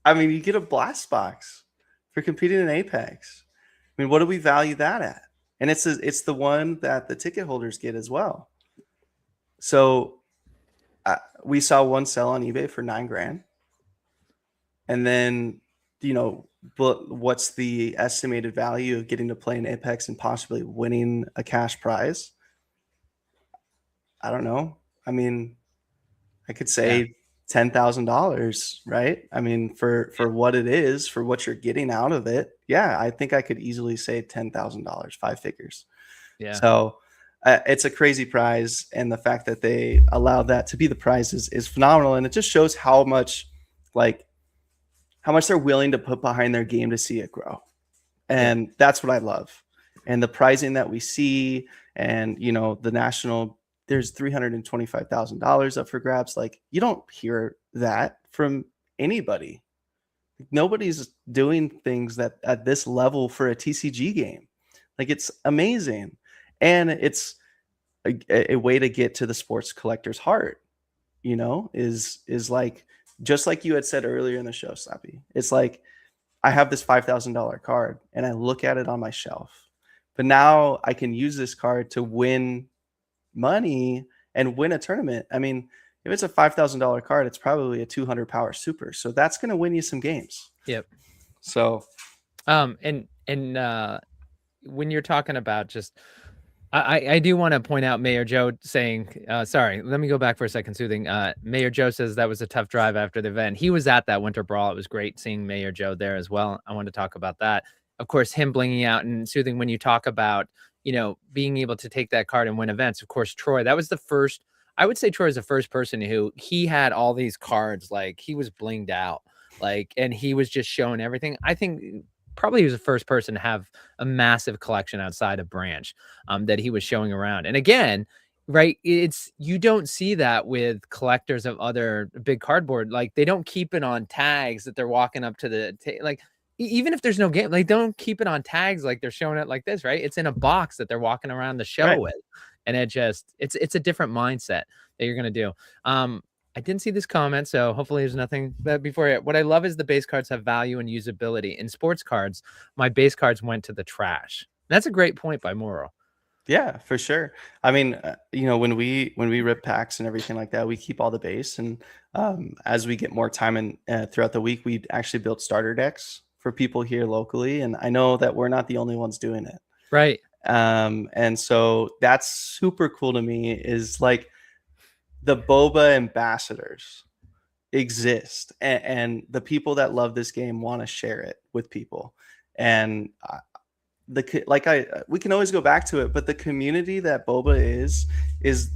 I mean, you get a blast box for competing in Apex. I mean, what do we value that at? And it's the one that the ticket holders get as well. So we saw one sell on eBay for $9,000. And then, but what's the estimated value of getting to play in Apex and possibly winning a cash prize? I don't know. I mean, I could say $10,000, right? I mean, for what it is, for what you're getting out of it. Yeah, I think I could easily say $10,000, 5 figures. Yeah. So it's a crazy prize. And the fact that they allow that to be the prize is phenomenal. And it just shows how much they're willing to put behind their game to see it grow. And that's what I love. And the pricing that we see, and the national, there's $325,000 up for grabs. Like, you don't hear that from anybody. Nobody's doing things that at this level for a TCG game. Like, it's amazing. And it's a way to get to the sports collector's heart, is like, just like you had said earlier in the show, Slappy. It's like, I have this $5,000 card and I look at it on my shelf, but now I can use this card to win money and win a tournament. I mean, if it's a $5,000 card, it's probably a 200 power super. So that's going to win you some games. Yep. So, and when you're talking about just, I do want to point out Mayor Joe saying, sorry, let me go back for a second, Soothing. Mayor Joe says that was a tough drive after the event. He was at that Winter Brawl. It was great seeing Mayor Joe there as well. I wanted to talk about that. Of course, him blinging out and Soothing, when you talk about, being able to take that card and win events. Of course, Troy, that was the first, I would say Troy is the first person who he had all these cards, like he was blinged out, like, and he was just showing everything. I think probably he was the first person to have a massive collection outside of Branch that he was showing around. And again, right, you don't see that with collectors of other big cardboard. Like, they don't keep it on tags that they're walking up to the even if there's no game, like, don't keep it on tags like they're showing it like this, right? It's in a box that they're walking around the show with. And it's a different mindset that you're going to do. I didn't see this comment, so hopefully there's nothing. But what I love is the base cards have value and usability. In sports cards, my base cards went to the trash. That's a great point by Moro. Yeah, for sure. I mean, when we rip packs and everything like that, we keep all the base. And as we get more time and throughout the week, we actually built starter decks for people here locally. And I know that we're not the only ones doing it. Right. And so that's super cool to me, is like, the boba ambassadors exist, and the people that love this game want to share it with people. And we can always go back to it, but the community that boba is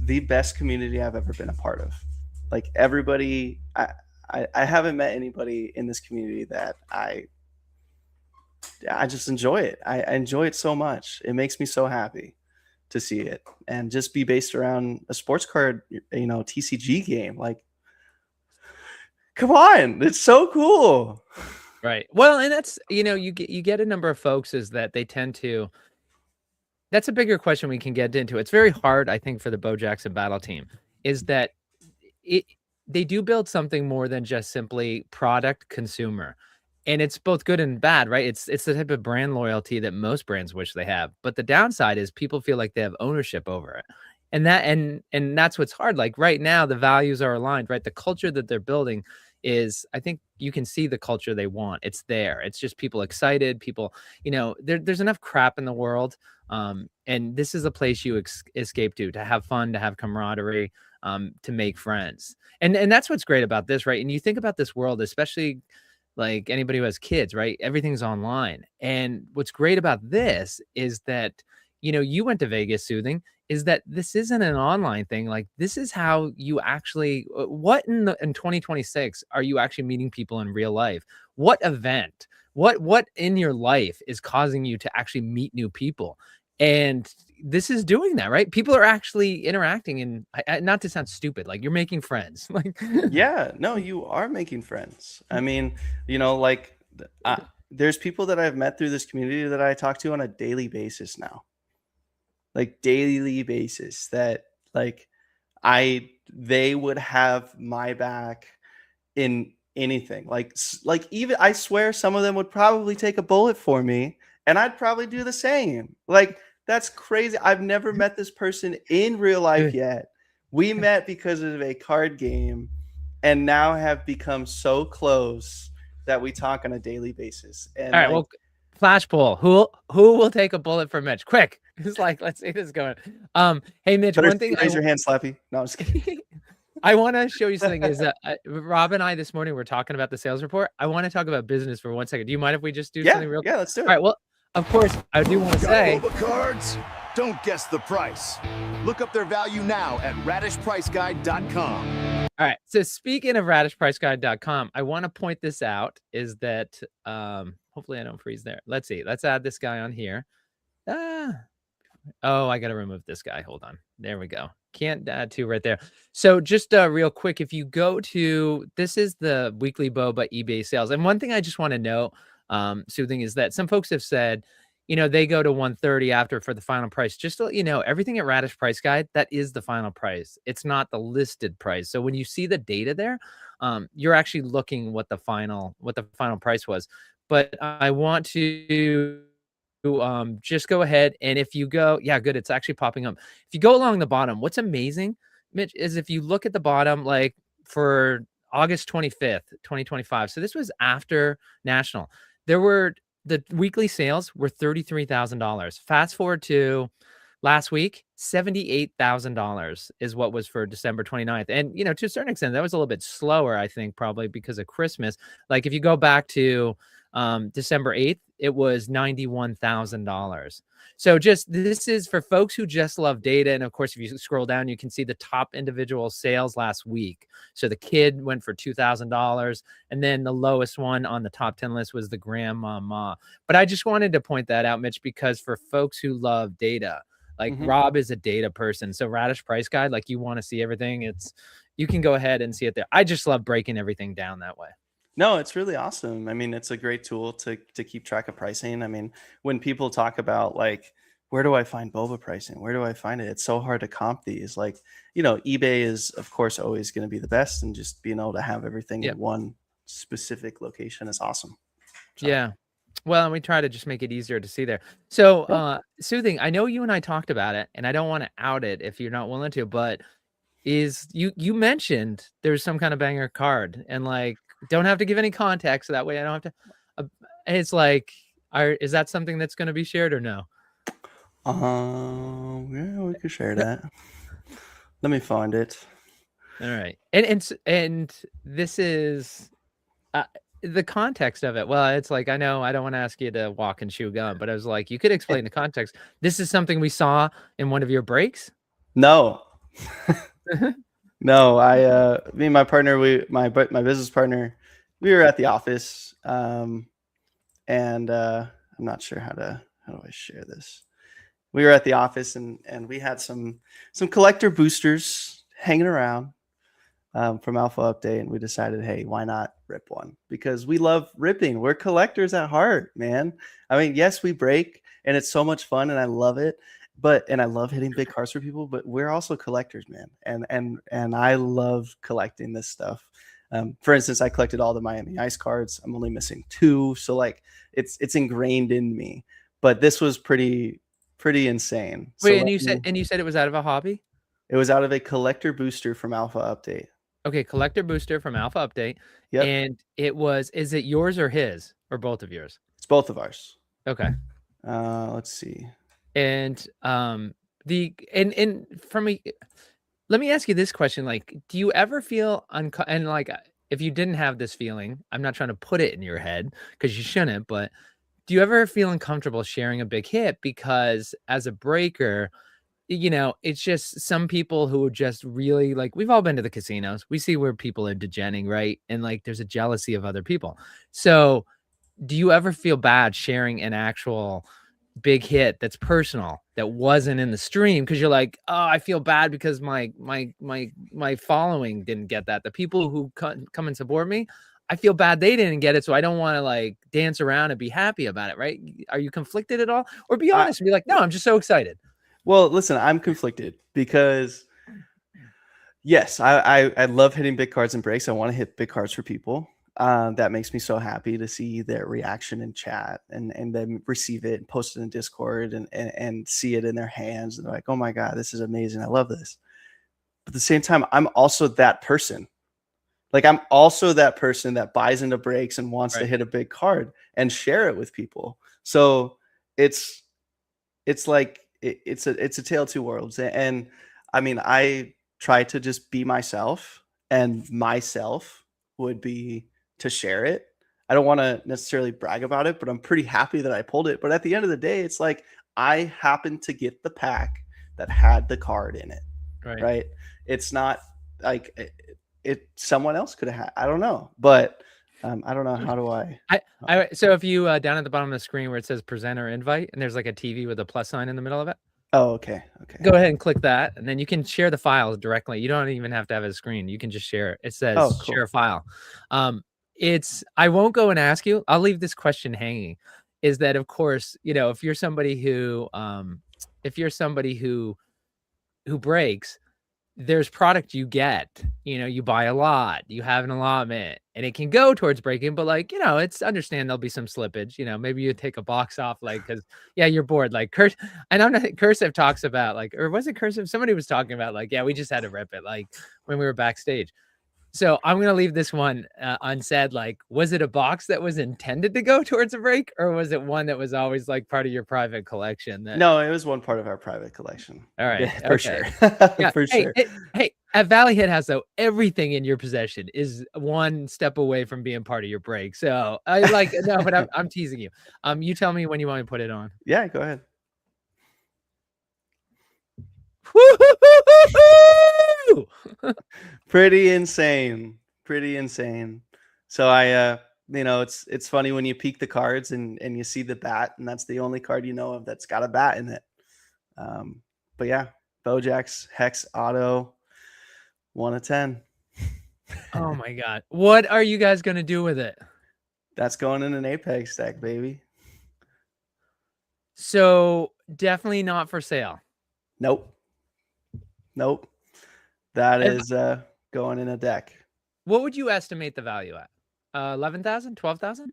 the best community I've ever been a part of. Like, everybody, I haven't met anybody in this community that I just enjoy it. I enjoy it so much. It makes me so happy to see it, and just be based around a sports card, TCG game. Like, come on, it's so cool. Right. Well, and that's, you get a number of folks is that they tend to, that's a bigger question we can get into. It's very hard, I think, for the Bo Jackson battle team, is that they do build something more than just simply product consumer. And it's both good and bad, right? It's the type of brand loyalty that most brands wish they have. But the downside is people feel like they have ownership over it. And that's what's hard. Like, right now, the values are aligned, right? The culture that they're building is, I think you can see the culture they want. It's there. It's just people excited. People, there's enough crap in the world. And this is a place you escape to have fun, to have camaraderie, to make friends. And that's what's great about this, right? And you think about this world, especially like anybody who has kids, right? Everything's online. And what's great about this is that, you went to Vegas, Soothing, is that this isn't an online thing. Like, this is how you actually, what in 2026 are you actually meeting people in real life? What event, what in your life is causing you to actually meet new people? And this is doing that, right? People are actually interacting, and not to sound stupid, like you're making friends. Like, Yeah, no, you are making friends. I mean, like there's people that I've met through this community that I talk to on a daily basis now, like daily basis that like they would have my back in anything. Like even I swear some of them would probably take a bullet for me and I'd probably do the same. Like that's crazy. I've never met this person in real life yet. We met because of a card game and now have become so close that we talk on a daily basis. And all right, well, flash poll. Who will take a bullet for Mitch? Quick. It's like, let's see this going. Hey Mitch, one thing. Raise your hand, Slappy. No, I'm just kidding. I want to show you something. Is that Rob and I this morning were talking about the sales report. I want to talk about business for 1 second. Do you mind if we just do something real quick? Yeah, let's do it. All right. Well, of course, I do want to say. Cards? Don't guess the price. Look up their value now at radishpriceguide.com. All right. So speaking of radishpriceguide.com, I want to point this out is that hopefully I don't freeze there. Let's see. Let's add this guy on here. Oh, I got to remove this guy. Hold on. There we go. Can't add two right there. So just real quick, if you go to, this is the weekly boba eBay sales. And one thing I just want to know, Soothing, is that some folks have said, they go to 130 after for the final price. Just to let you know, everything at Radish Price Guide, that is the final price. It's not the listed price. So when you see the data there, you're actually looking what the final price was. But I want to just go ahead, and if you go, yeah, good, it's actually popping up. If you go along the bottom, what's amazing, Mitch, is if you look at the bottom, like for August 25th, 2025. So this was after National. The weekly sales were $33,000. Fast forward to last week, $78,000 is what was for December 29th. And, to a certain extent, that was a little bit slower, I think, probably because of Christmas. Like if you go back to December 8th, it was $91,000. So this is for folks who just love data. And of course, if you scroll down, you can see the top individual sales last week. So the kid went for $2,000. And then the lowest one on the top 10 list was the grandmama. But I just wanted to point that out, Mitch, because for folks who love data, like Rob is a data person. So Radish Price Guide, like you want to see everything. You can go ahead and see it there. I just love breaking everything down that way. No, it's really awesome. I mean, it's a great tool to keep track of pricing. I mean, when people talk about like, where do I find boba pricing? Where do I find it? It's so hard to comp these. Like, eBay is of course always going to be the best, and just being able to have everything in one specific location is awesome. So. Yeah. Well, and we try to just make it easier to see there. So, Soothing, I know you and I talked about it, and I don't want to out it if you're not willing to, but you mentioned there's some kind of banger card, and like, don't have to give any context, so that way I don't have to. It's like, is that something that's going to be shared or no? Yeah, we could share that. Let me find it. All right, and this is the context of it. Well, it's like, I know I don't want to ask you to walk and chew gum, but I was like, you could explain the context. This is something we saw in one of your breaks. No. No, me and my partner, my business partner, we were at the office, and I'm not sure how do I share this. We were at the office and we had some collector boosters hanging around from Alpha Update, and we decided, hey, why not rip one? Because we love ripping. We're collectors at heart, man. I mean, yes, we break, and it's so much fun, and I love it. And I love hitting big cards for people, but we're also collectors, man. And I love collecting this stuff. For instance, I collected all the Miami Ice cards. I'm only missing 2. So like it's ingrained in me, but this was pretty insane. Wait, so you said it was out of a hobby? It was out of a collector booster from Alpha Update. Okay. Collector booster from Alpha Update. Yeah. And is it yours or his, or both of yours? It's both of ours. Okay. Let's see. And let me ask you this question. Like, do you ever feel and like, if you didn't have this feeling, I'm not trying to put it in your head because you shouldn't, but do you ever feel uncomfortable sharing a big hit? Because as a breaker, it's just some people who are just really like, we've all been to the casinos. We see where people are degenerating, right? And like, there's a jealousy of other people. So do you ever feel bad sharing an actual big hit that's personal that wasn't in the stream, because you're like, oh, I feel bad because my following didn't get that. The people who come and support me, I feel bad they didn't get it, so I don't want to like dance around and be happy about it, right? Are you conflicted at all? Or be honest and be like, no, I'm just so excited. Well, listen, I'm conflicted because yes, I love hitting big cards and breaks. I want to hit big cards for people. That makes me so happy to see their reaction in chat and then receive it and post it in Discord and see it in their hands. And they're like, oh my God, this is amazing. I love this. But at the same time, I'm also that person. Like, I'm also that person that buys into breaks and wants to hit a big card and share it with people. So it's like, it's a tale of two worlds. And I mean, I try to just be myself, and myself would be to share it. I don't want to necessarily brag about it, but I'm pretty happy that I pulled it. But at the end of the day, it's like I happened to get the pack that had the card in it. Right? It's not like it someone else could have had. I don't know, but I don't know. How do I so if you down at the bottom of the screen where it says presenter invite and there's like a TV with a plus sign in the middle of it. Oh, okay. Go ahead and click that, and then you can share the files directly. You don't even have to have a screen. You can just share it. It says share a file. I won't go and ask you. I'll leave this question hanging. Is that, of course, you know, if you're somebody who breaks, there's product you get, you know, you buy a lot, you have an allotment, and it can go towards breaking, but like, you know, it's understand there'll be some slippage, you know, maybe you take a box off, like, cause yeah, you're bored. Like I don't know, Cursive talks about like, or was it Cursive? Somebody was talking about like, yeah, we just had to rip it, like when we were backstage. So I'm going to leave this one unsaid. Like, was it a box that was intended to go towards a break, or was it one that was always like part of your private collection? No, it was one part of our private collection. All right. Yeah, for sure. Yeah. For sure. Hey, at Valley Hit House, though, everything in your possession is one step away from being part of your break. So I like, no, but I'm teasing you. You tell me when you want me to put it on. Yeah, go ahead. Pretty insane. So I you know, it's funny when you peek the cards and you see the bat, and that's the only card you know of that's got a bat in it. But yeah, Bojack's Hex Auto 1 of 10. Oh my God, what are you guys gonna do with it? That's going in an Apex deck, baby. So definitely not for sale. Nope. That is going in a deck. What would you estimate the value at? 11,000, 12,000?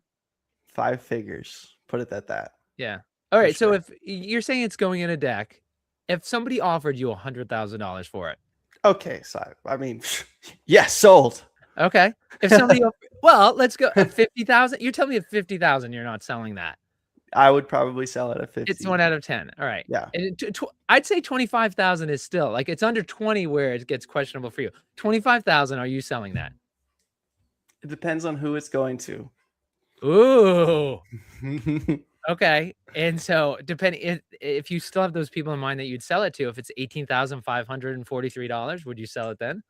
5 figures. Put it at that. Yeah. All right. Sure. So if you're saying it's going in a deck, if somebody offered you $100,000 for it. Okay. So I mean, yes, sold. Okay. If somebody, well, let's go at 50,000. You're telling me at 50,000, you're not selling that. I would probably sell it at 50. It's 1 out of 10. All right. Yeah. And I'd say 25,000 is still like, it's under 20 where it gets questionable for you. 25,000. Are you selling that? It depends on who it's going to. Ooh. Okay. And so depending if you still have those people in mind that you'd sell it to, if it's $18,543, would you sell it then?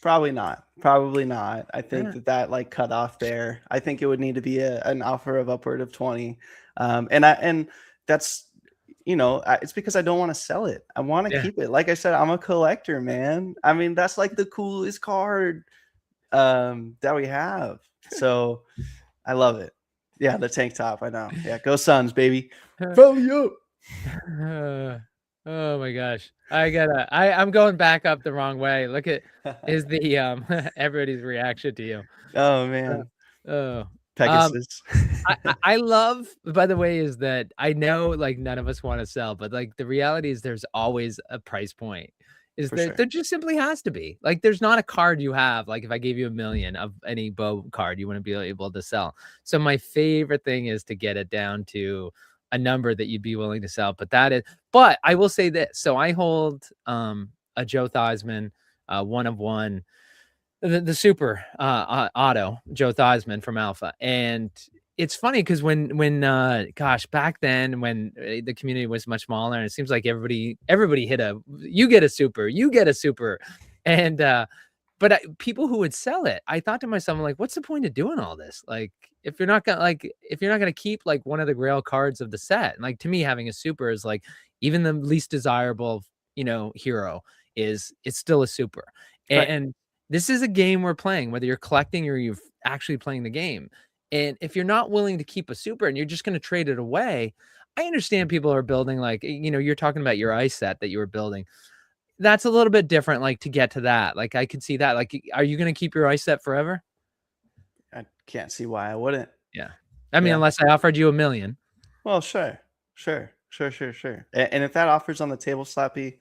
Probably not. I think that like cut off there. I think it would need to be an offer of upward of 20. And that's, you know, it's because I don't want to sell it. I want to keep it. Like I said, I'm a collector, man. I mean, that's like the coolest card that we have. So I love it. Yeah, the tank top. I know. Yeah, go Suns, baby. Valley up. Oh my gosh. I'm going back up the wrong way. Look at everybody's reaction to you. Oh man. Pegasus. I love, by the way, is that I know like none of us want to sell, but like the reality is there's always a price point. There just simply has to be. Like there's not a card you have, like if I gave you $1 million of any bow card, you wouldn't be able to sell. So my favorite thing is to get it down to a number that you'd be willing to sell. But I will say this. So I hold a Joe Theismann 1 of 1, the super auto Joe Theismann from Alpha. And it's funny because when back then when the community was much smaller, and it seems like everybody hit you get a super, and But people who would sell it, I thought to myself, I'm like, what's the point of doing all this? Like, if you're not gonna keep like one of the Grail cards of the set, and like to me, having a super is like even the least desirable, hero it's still a super. Right. And this is a game we're playing, whether you're collecting or you're actually playing the game. And if you're not willing to keep a super and you're just gonna trade it away, I understand people are building like, you're talking about your ice set that you were building. That's a little bit different, like, to get to that. Like, I could see that. Like, are you gonna keep your ice set forever? I can't see why I wouldn't. Yeah. I mean, Yeah. unless I offered you $1 million. Well, sure. And if that offer's on the table, Slappy,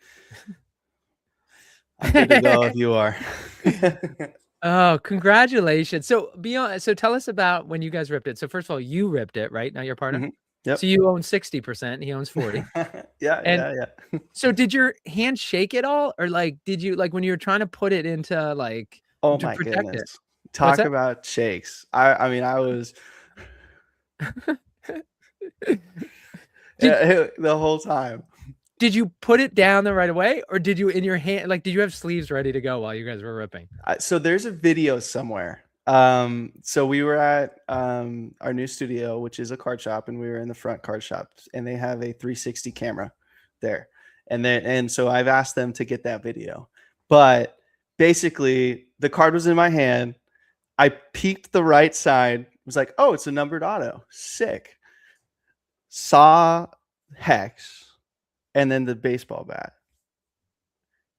I'm good to go if you are. Oh, congratulations. So tell us about when you guys ripped it. So first of all, you ripped it, right? Not your partner? Mhm. Yep. So you own 60%, he owns 40. Yeah. So did your hand shake at all? Or like, did you like when you were trying to put it into like Oh to my protect goodness. it? Talk that? about shakes. I mean, I was the whole time. Did you put it down the right away, or did you in your hand, like, did you have sleeves ready to go while you guys were ripping? So there's a video somewhere. So we were at our new studio, which is a card shop, and we were in the front card shop, and they have a 360 camera there. And so I've asked them to get that video. But basically, the card was in my hand. I peeked the right side, was like, oh, it's a numbered auto. Sick. Saw Hex and then the baseball bat.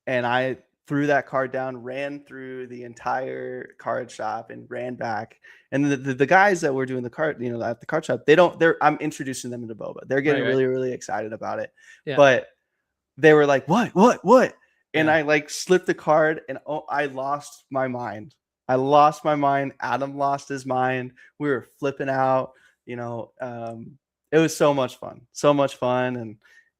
And I threw that card down, ran through the entire card shop and ran back. And the guys that were doing the card, at the card shop, I'm introducing them into Boba. They're getting really, really excited about it. Yeah. But they were like, what? And Yeah. I like slipped the card and I lost my mind. Adam lost his mind. We were flipping out, it was so much fun.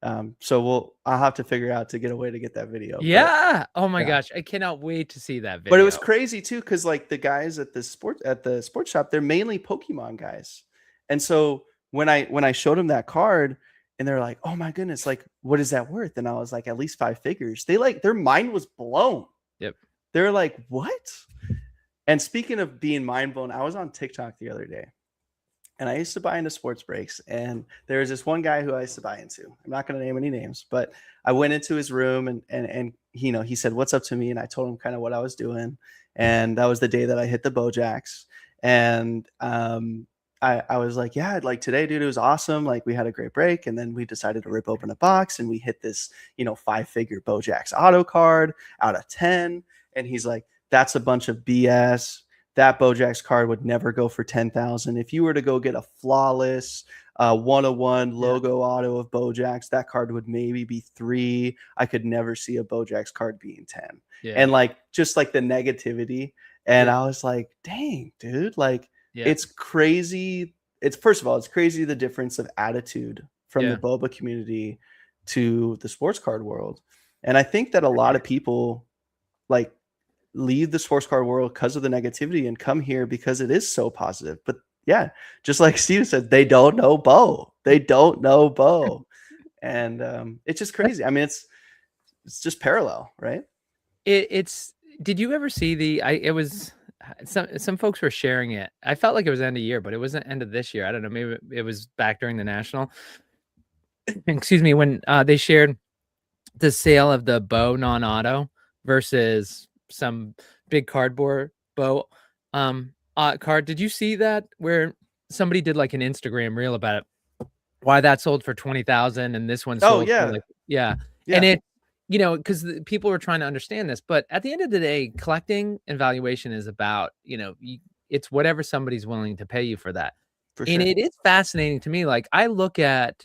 And so I'll have to figure out to get a way to get that video. Yeah. Oh my yeah. gosh. I cannot wait to see that video. But it was crazy too, because like the guys at the sports shop, they're mainly Pokemon guys. And so when I showed them that card and they're like, oh my goodness, like what is that worth? And I was like, at least 5 figures. Their mind was blown. Yep. They're like, what? And speaking of being mind blown, I was on TikTok the other day. And I used to buy into sports breaks, and there was this one guy who I used to buy into. I'm not going to name any names, but I went into his room and he said, what's up to me? And I told him kind of what I was doing. And that was the day that I hit the Bojacks. And I was like, yeah, like today, dude, it was awesome. Like we had a great break. And then we decided to rip open a box and we hit this, 5-figure Bojacks auto card out of 10. And he's like, that's a bunch of BS. That Bojacks card would never go for 10,000. If you were to go get a flawless 101 logo auto of Bojacks, that card would maybe be 3. I could never see a Bojacks card being 10. Yeah. And like just like the negativity. And I was like, dang, dude, like it's crazy. First of all, it's crazy the difference of attitude from the Boba community to the sports card world. And I think that a lot of people like leave the sports card world because of the negativity and come here because it is so positive. But yeah, just like Steve said, they don't know Bo. And it's just crazy. I mean, it's just parallel, right? Did you ever see it was some folks were sharing it. I felt like it was end of year, but it wasn't end of this year. I don't know. Maybe it was back during the national. Excuse me, when they shared the sale of the Bo non-auto versus some big cardboard Bo card. Did you see that where somebody did like an Instagram reel about it? Why that sold for 20,000 and this one sold for like, yeah. And it, because people were trying to understand this, but at the end of the day, collecting and valuation is about, it's whatever somebody's willing to pay you for that. For and sure. it is fascinating to me. Like I look at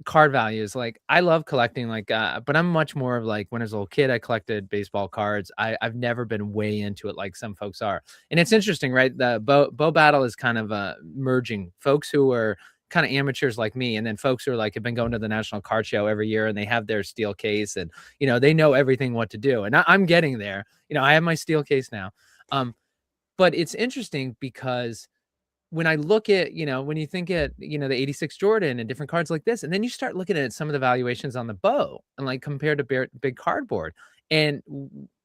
card values, like I love collecting, like but I'm much more of like when I was a little kid I collected baseball cards. I've never been way into it like some folks are. And it's interesting, right? The Bo battle is kind of merging folks who are kind of amateurs like me, and then folks who are like have been going to the National Card Show every year and they have their steel case and they know everything what to do. And I'm getting there. I have my steel case now. But it's interesting because when I look at, when you think at, the 86 Jordan and different cards like this, and then you start looking at some of the valuations on the Bo and like compared to big cardboard, and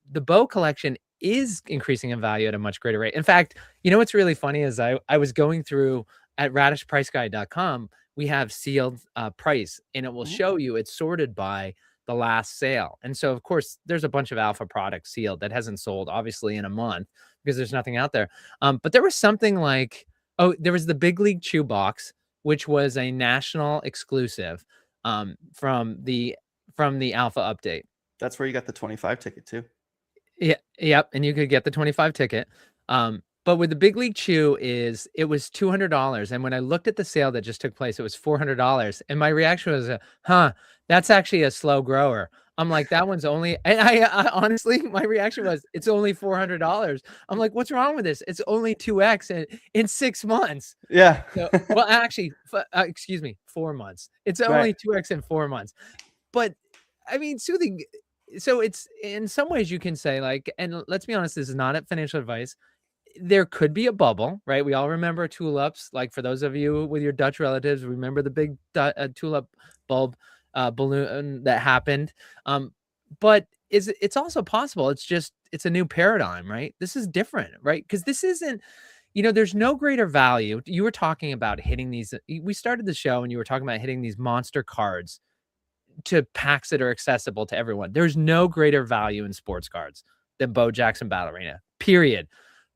the Bo collection is increasing in value at a much greater rate. In fact, you know what's really funny is I was going through at radishpriceguide.com, we have sealed price, and it will Mhm. show you it's sorted by the last sale. And so, of course, there's a bunch of alpha products sealed that hasn't sold, obviously, in a month because there's nothing out there. But there was something like, oh, there was the Big League Chew box, which was a national exclusive from the alpha update. That's where you got the 25 ticket too. Yeah, yep, and you could get the 25 ticket. But with the Big League Chew it was $200, and when I looked at the sale that just took place, it was $400, and my reaction was, "Huh, that's actually a slow grower." I'm like, "That one's only," and I honestly, my reaction was, "It's only $400." I'm like, "What's wrong with this? It's only 2x in 6 months." Yeah. So, well, actually, excuse me, 4 months. It's only Right. 2x in 4 months. But I mean, soothing. So it's in some ways you can say like, and let's be honest, this is not financial advice. There could be a bubble, right? We all remember tulips. Like for those of you with your Dutch relatives, remember the big tulip bulb balloon that happened. But it's also possible. It's a new paradigm, right? This is different, right? Because this isn't, there's no greater value. You were talking about hitting these. We started the show and you were talking about hitting these monster cards to packs that are accessible to everyone. There's no greater value in sports cards than Bo Jackson Battle Arena, period.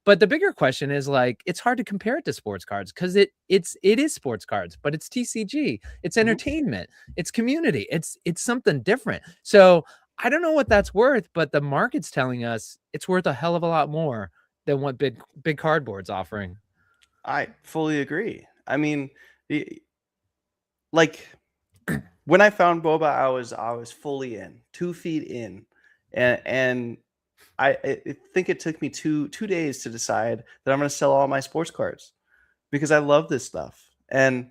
But the bigger question is like, it's hard to compare it to sports cards because it is sports cards, but it's TCG, it's entertainment, it's community, it's something different. So I don't know what that's worth, but the market's telling us it's worth a hell of a lot more than what big cardboard's offering. I fully agree. I mean, like when I found boba, I was fully in, 2 feet in, and I think it took me two days to decide that I'm going to sell all my sports cards because I love this stuff, and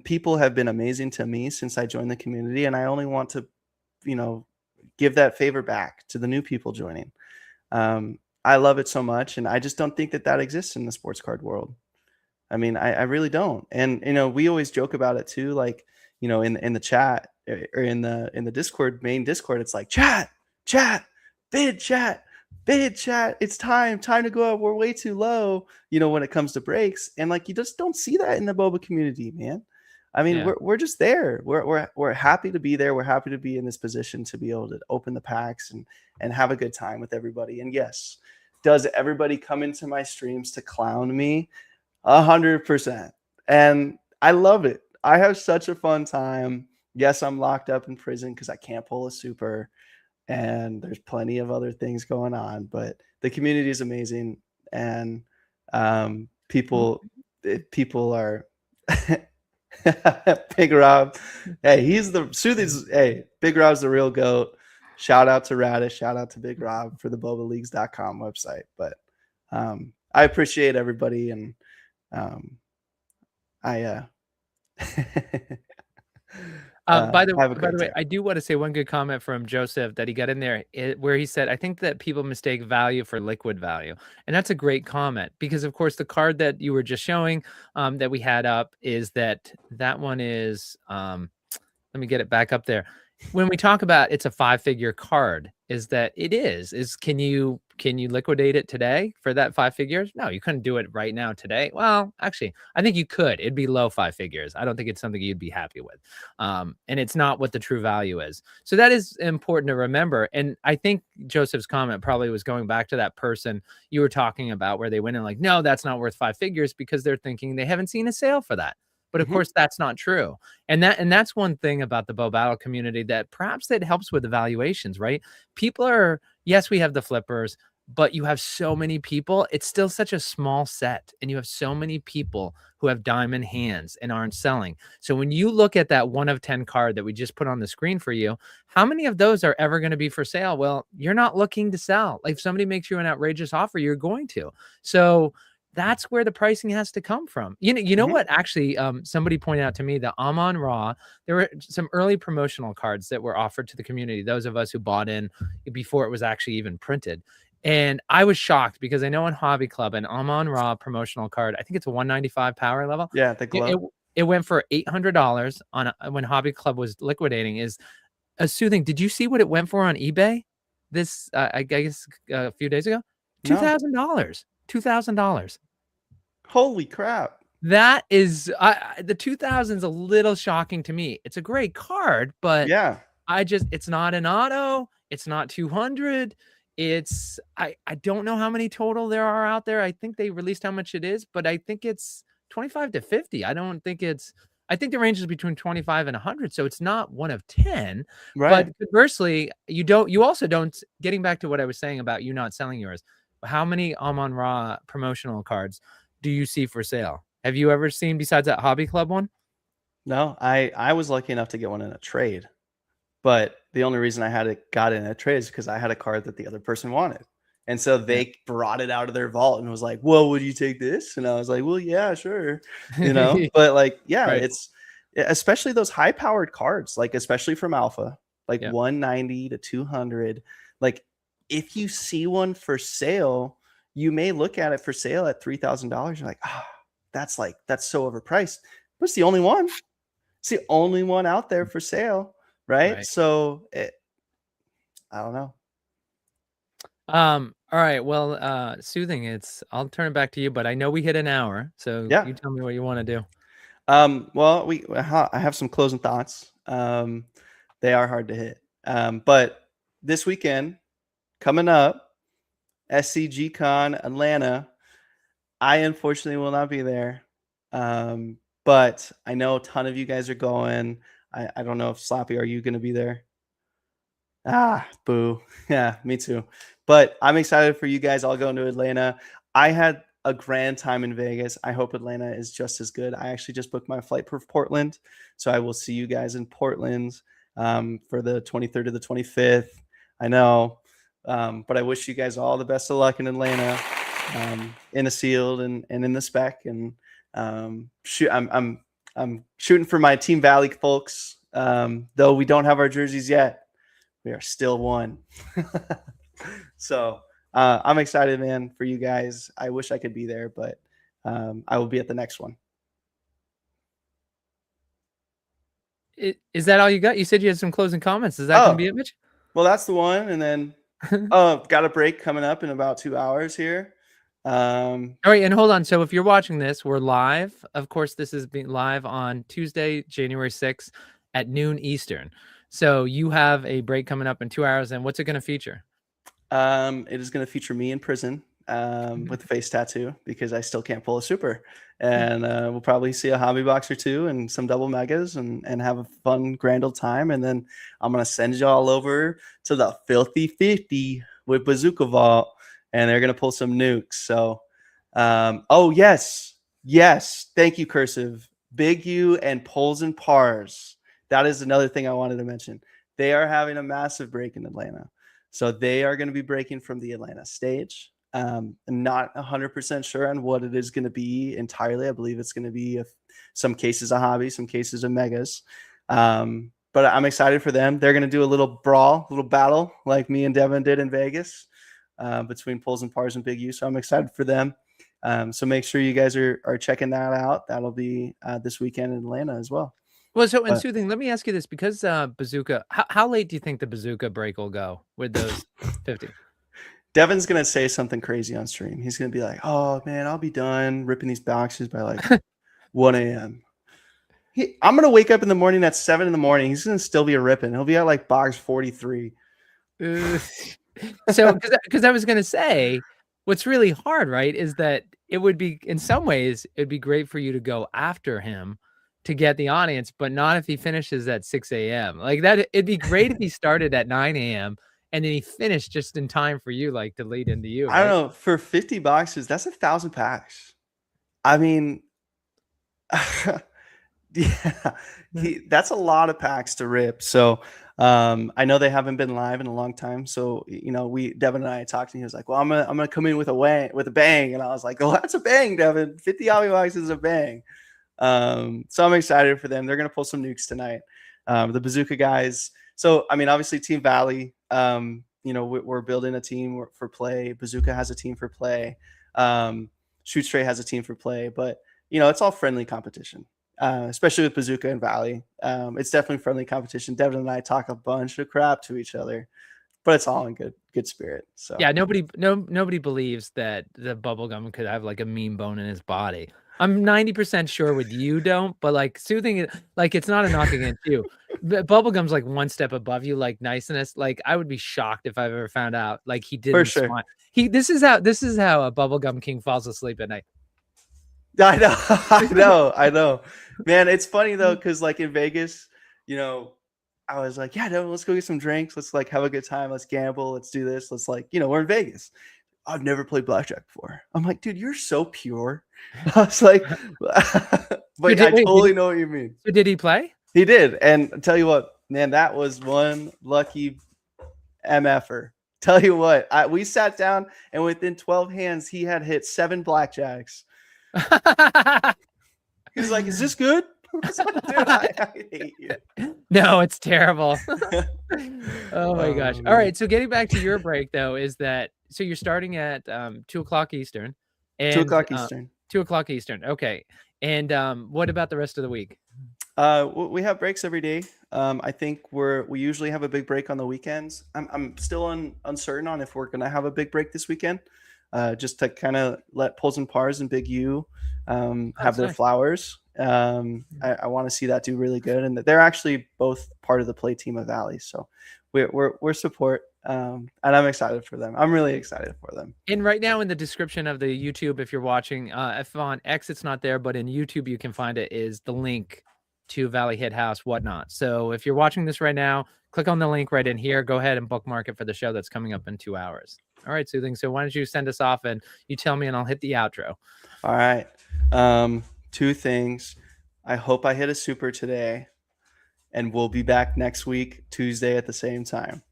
people have been amazing to me since I joined the community, and I only want to, give that favor back to the new people joining. I love it so much, and I just don't think that exists in the sports card world. I mean, I really don't. And we always joke about it too, like in the chat or in the Discord, main Discord, it's like chat, bid chat. It's time to go up. We're way too low, when it comes to breaks. And like you just don't see that in the boba community, man. I mean, Yeah. we're just there. We're happy to be there. We're happy to be in this position to be able to open the packs and have a good time with everybody. And yes, does everybody come into my streams to clown me? 100%. And I love it. I have such a fun time. Yes, I'm locked up in prison because I can't pull a super, and there's plenty of other things going on, but the community is amazing, and people are Big Rob. Hey, he's the Soothies. Hey, Big Rob's the real GOAT. Shout out to Radish, shout out to Big Rob for the bobaleagues.com website. But I appreciate everybody, and By the have a great way, day. I do want to say one good comment from Joseph that he got in there where he said, I think that people mistake value for liquid value. And that's a great comment because, of course, the card that you were just showing that we had up is that one is, let me get it back up there. When we talk about it's a 5-figure card, is that can you liquidate it today for that 5 figures? No, you couldn't do it right now today. Well, actually, I think you could. It'd be low 5 figures. I don't think it's something you'd be happy with. And it's not what the true value is. So that is important to remember. And I think Joseph's comment probably was going back to that person you were talking about where they went in like, no, that's not worth 5 figures because they're thinking they haven't seen a sale for that. But of course, that's not true. And that's one thing about the Bo Battle community that perhaps that helps with the valuations, right? People are, yes, we have the flippers, but you have so many people. It's still such a small set. And you have so many people who have diamond hands and aren't selling. So when you look at that 1 of 10 card that we just put on the screen for you, how many of those are ever going to be for sale? Well, you're not looking to sell. Like if somebody makes you an outrageous offer, you're going to. So that's where the pricing has to come from. You know what? Actually, somebody pointed out to me that Amon Ra, there were some early promotional cards that were offered to the community, those of us who bought in before it was actually even printed. And I was shocked because I know in Hobby Club, an Amon Ra promotional card, I think it's a 195 power level. Yeah, the glow. It went for $800 when Hobby Club was liquidating. Is a soothing. Did you see what it went for on eBay? This, I guess, a few days ago. No. $2,000. $2,000. Holy crap. That is the 2000's a little shocking to me. It's a great card, but Yeah. it's not an auto. It's not 200. I don't know how many total there are out there. I think they released how much it is, but I think it's 25 to 50. I think the range is between 25 and 100. So it's not one of 10, Right. but conversely, you also don't, getting back to what I was saying about you not selling yours. How many Amon-Ra promotional cards do you see for sale? Have you ever seen, besides that Hobby Club one? No, I was lucky enough to get one in a trade. But the only reason I got in a trade is because I had a card that the other person wanted. And so they brought it out of their vault and was like, "Well, would you take this?" And I was like, "Well, yeah, sure." But like, yeah, Right. it's especially those high powered cards, like especially from Alpha, like 190 to 200. Like if you see one for sale, you may look at it for sale at $3,000. You're like, that's so overpriced. But it's the only one. It's the only one out there for sale. Right. So I don't know. All right. Well, Soothing, I'll turn it back to you, but I know we hit an hour. So you tell me what you want to do. Well, I have some closing thoughts. They are hard to hit. But this weekend coming up, SCG Con Atlanta, I unfortunately will not be there. But I know a ton of you guys are going. I don't know if Slappy, are you going to be there? Boo. Yeah, me too. But I'm excited for you guys all going to Atlanta. I had a grand time in Vegas. I hope Atlanta is just as good. I actually just booked my flight for Portland. So I will see you guys in Portland for the 23rd to the 25th. I know. But I wish you guys all the best of luck in Atlanta, in the sealed and in the spec. And I'm shooting for my Team Valley folks. Though we don't have our jerseys yet, we are still one. So I'm excited, man, for you guys. I wish I could be there, but I will be at the next one. Is that all you got? You said you had some closing comments. Is that going to be it, Mitch? Well, that's the one. And then got a break coming up in about 2 hours here. All right, and hold on. So if you're watching this, we're live. Of course, this is being live on Tuesday, January 6th at noon Eastern. So you have a break coming up in 2 hours. And what's it going to feature? It is going to feature me in prison with a face tattoo because I still can't pull a super. And we'll probably see a hobby box or two and some double megas and have a fun grand old time. And then I'm going to send you all over to the Filthy 50 with Bazooka Vault, and they're going to pull some nukes. So, yes. Thank you, Cursive. Big U and Poles and Pars. That is another thing I wanted to mention. They are having a massive break in Atlanta. So they are going to be breaking from the Atlanta stage. I'm not 100% sure on what it is going to be entirely. I believe it's going to be some cases of hobby, some cases of megas. But I'm excited for them. They're going to do a little brawl, little battle like me and Devin did in Vegas between Poles and Pars and Big U. So I'm excited for them. So make sure you guys are checking that out. That'll be this weekend in Atlanta as well. Well, so in Soothing, let me ask you this, because Bazooka, how late do you think the Bazooka break will go with those 50? Devin's going to say something crazy on stream. He's going to be like, "Oh, man, I'll be done ripping these boxes by like 1 a.m." I'm going to wake up in the morning at 7 in the morning. He's going to still be ripping. He'll be at like box 43. So, because I was going to say, what's really hard, right, is that it would be, in some ways, it'd be great for you to go after him to get the audience, but not if he finishes at 6 a.m. Like that, it'd be great if he started at 9 a.m. and then he finished just in time for you, like to lead into you. Right? I don't know. For 50 boxes, that's 1,000 packs. I mean, that's a lot of packs to rip. So I know they haven't been live in a long time. So, Devin and I talked, and he was like, "Well, I'm gonna come in with a bang." And I was like, "Oh, that's a bang, Devin. 50 hobby boxes is a bang." So I'm excited for them. They're going to pull some nukes tonight. The Bazooka guys. So, I mean, obviously Team Valley, we're building a team for play. Bazooka has a team for play. Shoot Straight has a team for play, but it's all friendly competition, especially with Bazooka and Valley. It's definitely friendly competition. Devin and I talk a bunch of crap to each other, but it's all in good spirit. So Yeah, nobody believes that the bubblegum could have like a mean bone in his body. I'm 90% sure with you don't, but like Soothing, like it's not a knock against you. Bubblegum's like one step above you, like niceness. Like I would be shocked if I've ever found out like he didn't For sure. smile. This is how a bubblegum king falls asleep at night. I know. Man, it's funny though, because like in Vegas, you know, I was like, yeah, no, let's go get some drinks. Let's like have a good time. Let's gamble. Let's do this. Let's like, you know, we're in Vegas. I've never played blackjack before. I'm like, dude, you're so pure. I was like, but I totally know what you mean. So did he play? He did. And I'll tell you what, man, that was one lucky MFer. Tell you what, we sat down and within 12 hands, he had hit 7 blackjacks. He's like, is this good? Dude, I hate you. No, it's terrible. Oh my gosh. All right. So getting back to your break though, is that so you're starting at 2:00 Eastern. And 2:00 Eastern. 2:00 Eastern. Okay. And what about the rest of the week? We have breaks every day. I think we usually have a big break on the weekends. I'm still uncertain on if we're gonna have a big break this weekend. Just to kind of let Pulls and Pars and Big U have their flowers. I want to see that do really good, and they're actually both part of the play team of Valley, so we're support, and I'm excited for them. I'm really excited for them. And right now in the description of the YouTube, if you're watching, if on X it's not there, but in YouTube you can find it, is the link to Valley Hit House whatnot. So if you're watching this right now, click on the link right in here. Go ahead and bookmark it for the show that's coming up in 2 hours. All right, Soothing. So why don't you send us off and you tell me, and I'll hit the outro. All right. 2 things. I hope I hit a super today, and we'll be back next week, Tuesday at the same time.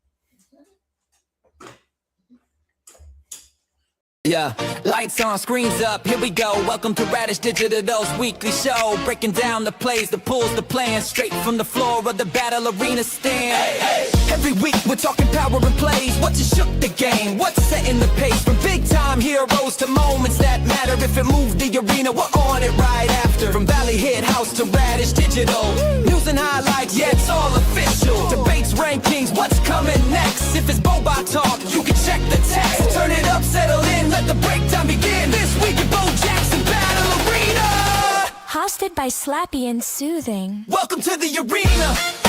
Yeah, lights on, screens up, here we go. Welcome to Radish Digital's weekly show, breaking down the plays, the pulls, the plans, straight from the floor of the battle arena stand. Hey, hey. Every week we're talking power and plays, what just shook the game, what's setting the pace, from big time heroes to moments that matter. If it moved the arena, we're on it right after. From Valley Hit House to Radish Digital, news and highlights, yeah, it's all official. Debates, rankings, what's coming next? If it's Boba talk, you can check the text. Turn it up, settle in, let the breakdown begin. This week at Bo Jackson Battle Arena, Hosted by Slappy and Soothing. welcome to the arena.